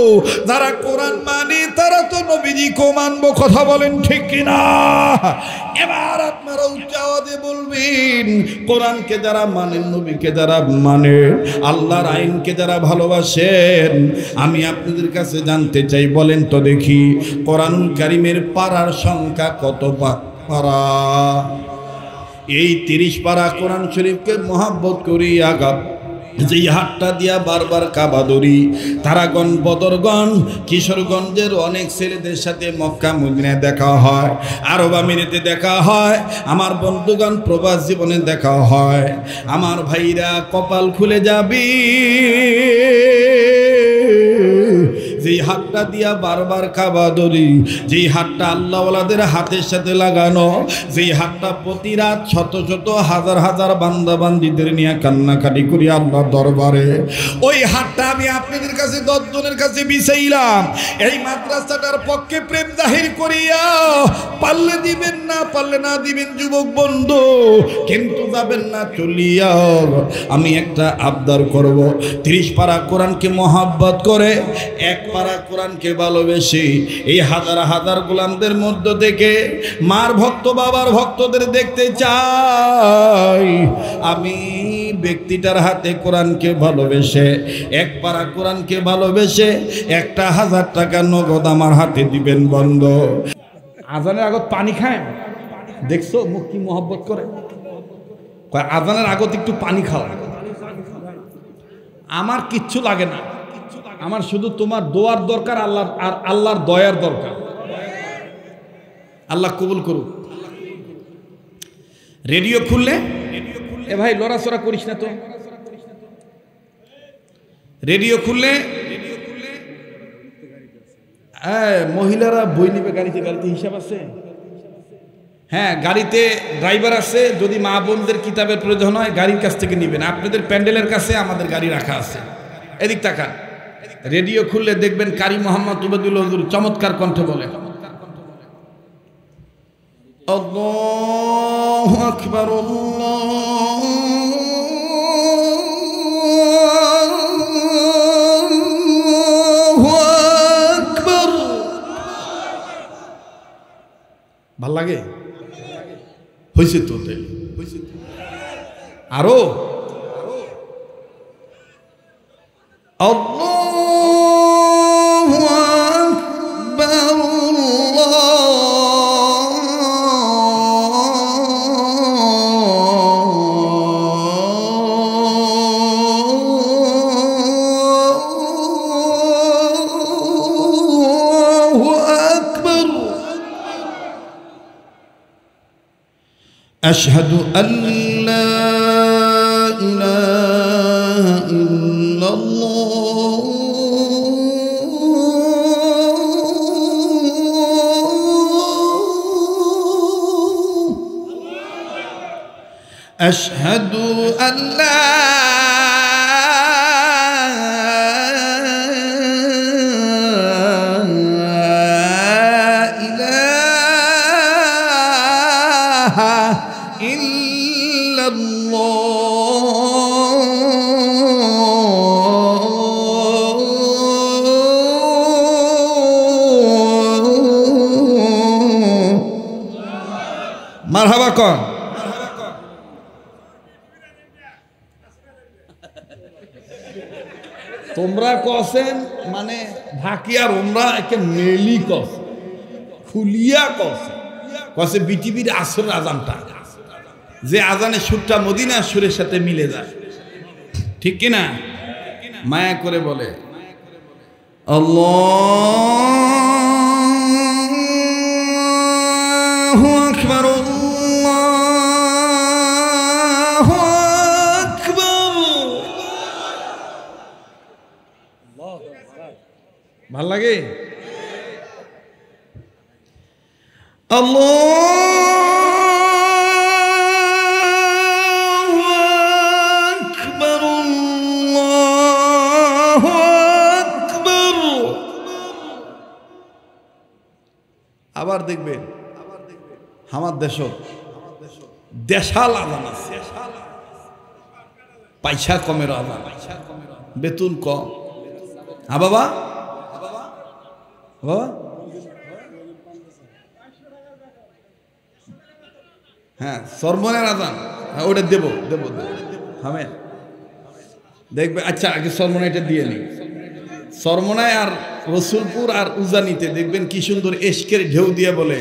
যারা কোরআন মানি তারা তো নবীজিকেও মানবো। কথা বলেন ঠিক কিনা? এবার আপনারা উচ্চ আওয়াজে বলবেন, কোরআনকে যারা মানেন, নবীকে যারা মানেন, আল্লাহর আইনকে যারা ভালোবাসেন, আমি আপনাদের কাছে জানতে চাই, বলেন তো দেখি কোরআনুল কারীমের পারার সংখ্যা কত পারা? এই 30 পারা কোরআন শরীফকে মহব্বত করি আগাম যেই হাটটা দিয়া বারবার কাবা দৌড়ি। তারাগণ, বদরগণ, কিশোরগঞ্জের অনেক ছেলেদের সাথে মক্কা মদিনায় দেখা হয়, আরব আমিরাতে দেখা হয়, আমার বন্ধুগণ প্রবাস জীবনে দেখা হয়। আমার ভাইরা কপাল খুলে যাবি, যেই হাতটা দিয়া বারবার কাবা দৌড়ি, যেই হাতটা আল্লাহওয়ালাদের হাতের সাথে লাগানো, যেই হাতটা প্রতি রাত শত শত হাজার হাজার বান্দা বান্দিদের নিয়ে কান্নাকাটি করি আল্লাহ দরবারে, ওই হাতটা আমি আপনাদের কাছে 10 জনের কাছে বিছাইলাম। এই মাদ্রাসাটার পক্ষে প্রেম জাহির করিয়া, পারলে দিবেন, না পারলে না দিবেন যুবক বন্ধু, কিন্তু যাবেন না চলিয়া। আমি একটা আবদার করব, 30 পারা কোরআনকে মহব্বত করে, 1 পারা কোরআনকে ভালোবেসে, এই হাজার হাজার গোলামদের মধ্য থেকে মার ভক্ত বাবার ভক্তদের দেখতে চাই। আমি ব্যক্তিটার হাতে কোরআনকে ভালোবেসে, 1 পারা কোরআনকে ভালোবেসে 1000 টাকা নগদ আমার হাতে দিবেন বন্ধ। আজানের আগত পানি খায়, দেখছো মুখ কি মহব্বত করে? আজানের আগত একটু পানি খাওয়া, আমার কিচ্ছু লাগে না, আমার শুধু তোমার দোয়ার দরকার, আল্লাহর আর আল্লাহর দয়ার দরকার। আল্লাহ কবুল করুক। রেডিও খুললে, এ ভাই লড়াচড়া করিস না তো, রেডিও খুললে মহিলারা বই নিবে গাড়িতে, গাড়িতে হিসাব আছে, হ্যাঁ গাড়িতে ড্রাইভার আছে, যদি মা বোনদের কিতাবের প্রয়োজন হয় গাড়ির কাছ থেকে নিবেন। আপনাদের প্যান্ডেলের কাছে আমাদের গাড়ি রাখা আছে, এদিক তাকান। রেডিও খুললে দেখবেন কারি মোহাম্মদ উবাইদুল হুজুর চমৎকার কণ্ঠে বলে, আল্লাহু আকবার, আল্লাহু আকবার। ভাল লাগে? হয়েছে তো, আরো আল্লাহু আকবার, আল্লাহু أشهد أن لا إله إلا الله أشهد أن لا মারহাবা কন তোমরা কসেন মানে ঢাকিয়ার ওমরা একে মেলি কস খুলিয়া কস কসে বিটিভির আসর আজানটা যে আজানের সুরটা মদিনার সুরের সাথে মিলে যায় ঠিক কিনা মায়া করে বলে আল্লাহু আকবার আল্লাহু আকবার ভাল লাগে আল্লাহু আকবার আল্লাহু আকবার আবার দেখবেন আমার দেশাল আজান আছে পয়সা কমের আজান বেতন কম বাবা বাবা হ্যাঁ সরমনের আজান ওটা দেবো থামেন দেখবে আচ্ছা আগে সরমনাইটা দিয়ে নি সরমনায় আর রসুলপুর আর উজানিতে দেখবেন কি সুন্দর এশকের ঢেউ দিয়ে বলে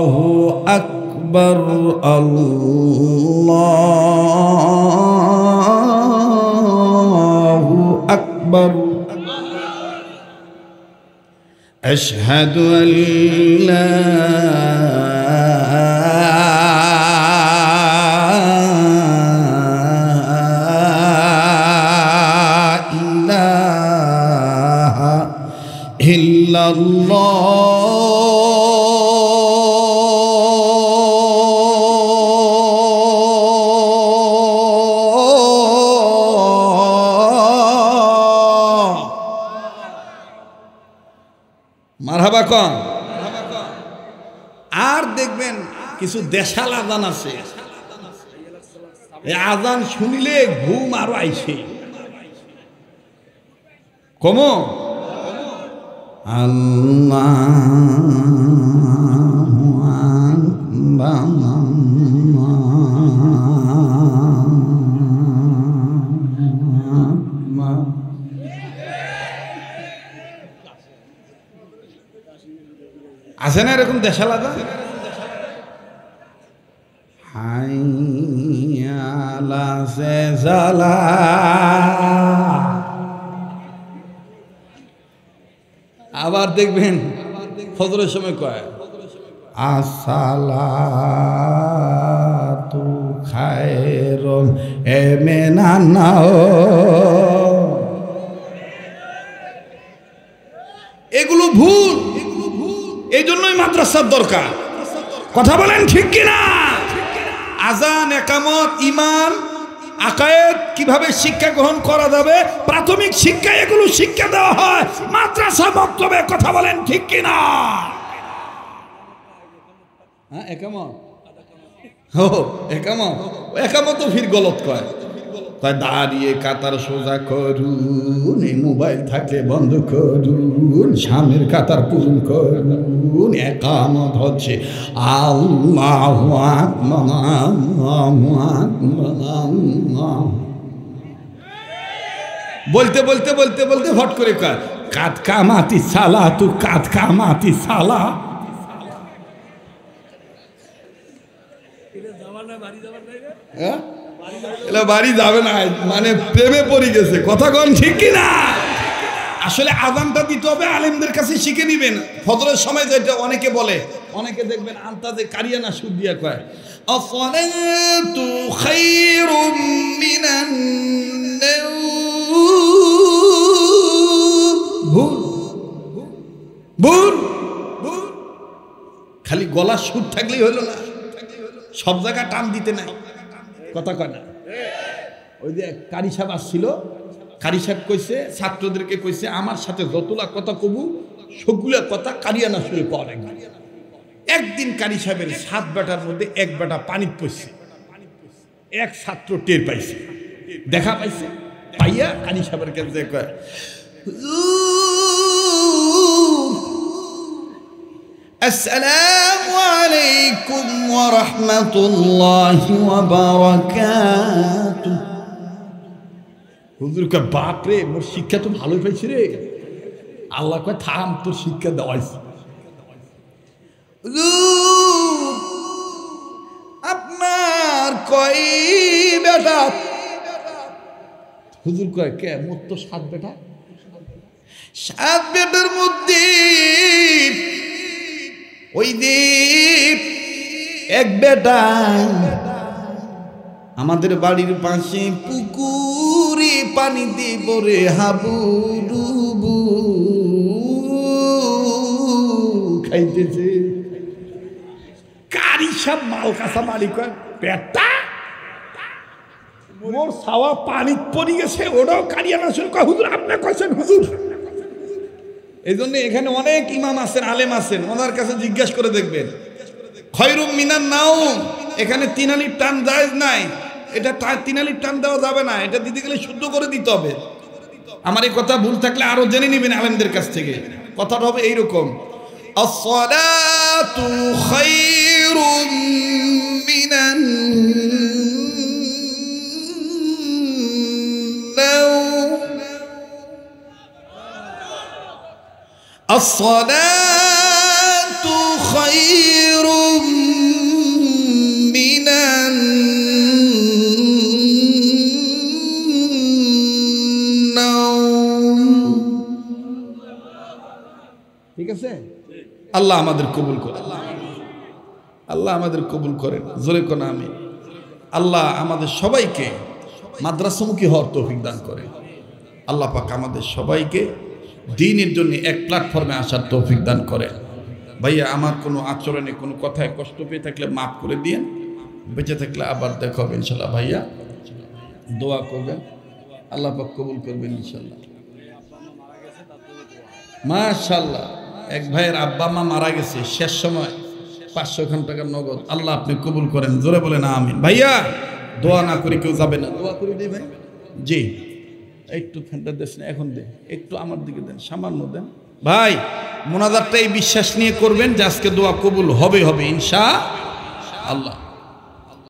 আল্লাহু আকবার আল্লাহু আকবার أشهد أن لا إله إلا الله মারহাবা কন আর দেখবেন কিছু দেশাল আজান আছে এই আজান শুনিলে ঘুম আরো আইছে কমো আল্লাহু আকবার আছে না এরকম দেশাল আজান হাইয়া আলা সালা আবার দেখবেন ফজরের সময় কয় আসসালাতু খায়রুন মিনান নাওম এগুলো ভুল এই জন্যই মাদ্রাসার দরকার কথা বলেন ঠিক কিনা আজান একামত ঈমান আকায়েদ কিভাবে শিক্ষা গ্রহণ করা যাবে প্রাথমিক শিক্ষা এগুলো শিক্ষা দেওয়া হয় মাদ্রাসা বক্তব্যে কথা বলেন ঠিক কিনা হ্যাঁ একামত একামত তো ফির গলত কয় দাঁড়িয়ে কাতার সোজা করুন মোবাইল থাকলে বন্ধ করুন সামনের কাতার পূরণ করুন একামত হচ্ছে আল্লাহু আকবার বলতে বলতে বলতে বলতে হট করে কয় কাত কামাতি সালা তু কাত কামাতি সালা এলা বাড়ি যাবে না, মানে প্রেমে পড়ে গেছে। কথা কোন ঠিক কি না? আসলে আযানটা দিতে হবে আলেমদের কাছে শিখে নিবেন। ফজরের সময় যেটা অনেকে বলে, অনেকে দেখবেন আন্তাজে কারিয়ানা সুদ দিয়া কয় আসসালাতু খায়রুম মিনান নাওম। ভুল। খালি গলা সুর থাকলেই হলো না, সব জায়গায় টান দিতে নাই। কথা কয় না? ওই যে কারি সাহেব আসছিল, কারি সাহেব কইছে ছাত্রদেরকে কইছে আমার সাথে যতলা কথা কবু সবগুলা কথা কারিয়ানা সুরে পাওয়া লাগবে। একদিন কারি সাহেবের 7 বেটার মধ্যে 1 বেটা পানি পড়ছে, এক ছাত্র টের পাইছে, দেখা পাইছে, পাইয়া কারি সাহেবের কাছে কয় আসসালামু আলাইকুম ওয়া রাহমাতুল্লাহি ওয়া বারাকাতুহু। হুজুর কয় বাপ রে, মোর শিক্ষা তো ভালোই পাইছি রে। আল্লাহ কয় থাম, তোর শিক্ষা দেওয়াইছি। আপনার কয় বেটা? হুজুর কয় কে? মোর তো 7 বেটা। 7 বেটার মধ্যে ওই যে 1 বেটা আমাদের বাড়ির পাশে পুকুরে পানি দিয়ে পরে হাবুডুবু খাইতেছে। কারি সব মাল কাঁচা মারি কয় বেটা মোর ছাওয়া পানি পড়ে গেছে, ওটাও কারিয়ানা শুরু কয় হুজুর আপনি কইছেন হুজুর। এই জন্য এখানে অনেক ইমাম আছেন, আলেম আছেন, ওনার কাছে জিজ্ঞেস করে দেখবেন। খয়রুম মিনান নাওম, এখানে 3 আলিফ টান জায়েজ নাই। এটা 3 আলিফ টান দেওয়া যাবে না, এটা দিতে গেলে শুদ্ধ করে দিতে হবে। আমার এই কথা ভুল থাকলে আরো জেনে নেবেন আলেমদের কাছ থেকে। কথাটা হবে এইরকম, আসসালাতু খায়রুম মিনান নাওম, আসসালাতু খায়রুম মিনান নাওম। ঠিক আছে? আল্লাহ আমাদের কবুল করেন, আল্লাহ আমাদের কবুল করেন। জোরে কোন আমি। আল্লাহ আমাদের সবাইকে মাদ্রাসামুখী হওয়ার তৌফিক দান করেন। আল্লাহ পাক আমাদের সবাইকে দ্বীনের জন্য এক প্ল্যাটফর্মে আসার তৌফিক দান করেন। ভাইয়া আমার কোনো আচরণে কোনো কথায় কষ্ট পেয়ে থাকলে মাফ করে দিয়েন, বেঁচে থাকলে আবার দেখা হবে ইনশাল্লাহ। ভাইয়া দোয়া করবেন, আল্লাহ পাক কবুল করবেন ইনশাল্লাহ। মাশাআল্লাহ, এক ভাইয়ের আব্বা মা মারা গেছে, শেষ সময় 500 টাকা নগদ। আল্লাহ আপনি কবুল করেন, জোরে বলেন আমিন। ভাইয়া দোয়া না করে কেউ যাবে না, দোয়া করে দিই ভাই। জি একটু ফ্যানটা দেন না, এখন দেন, একটু আমার দিকে দেন, সামান্য দেন ভাই। মোনাজাতটা এই বিশ্বাস নিয়ে করবেন যে আজকে দোয়া কবুল হবে ইনশাআল্লাহ।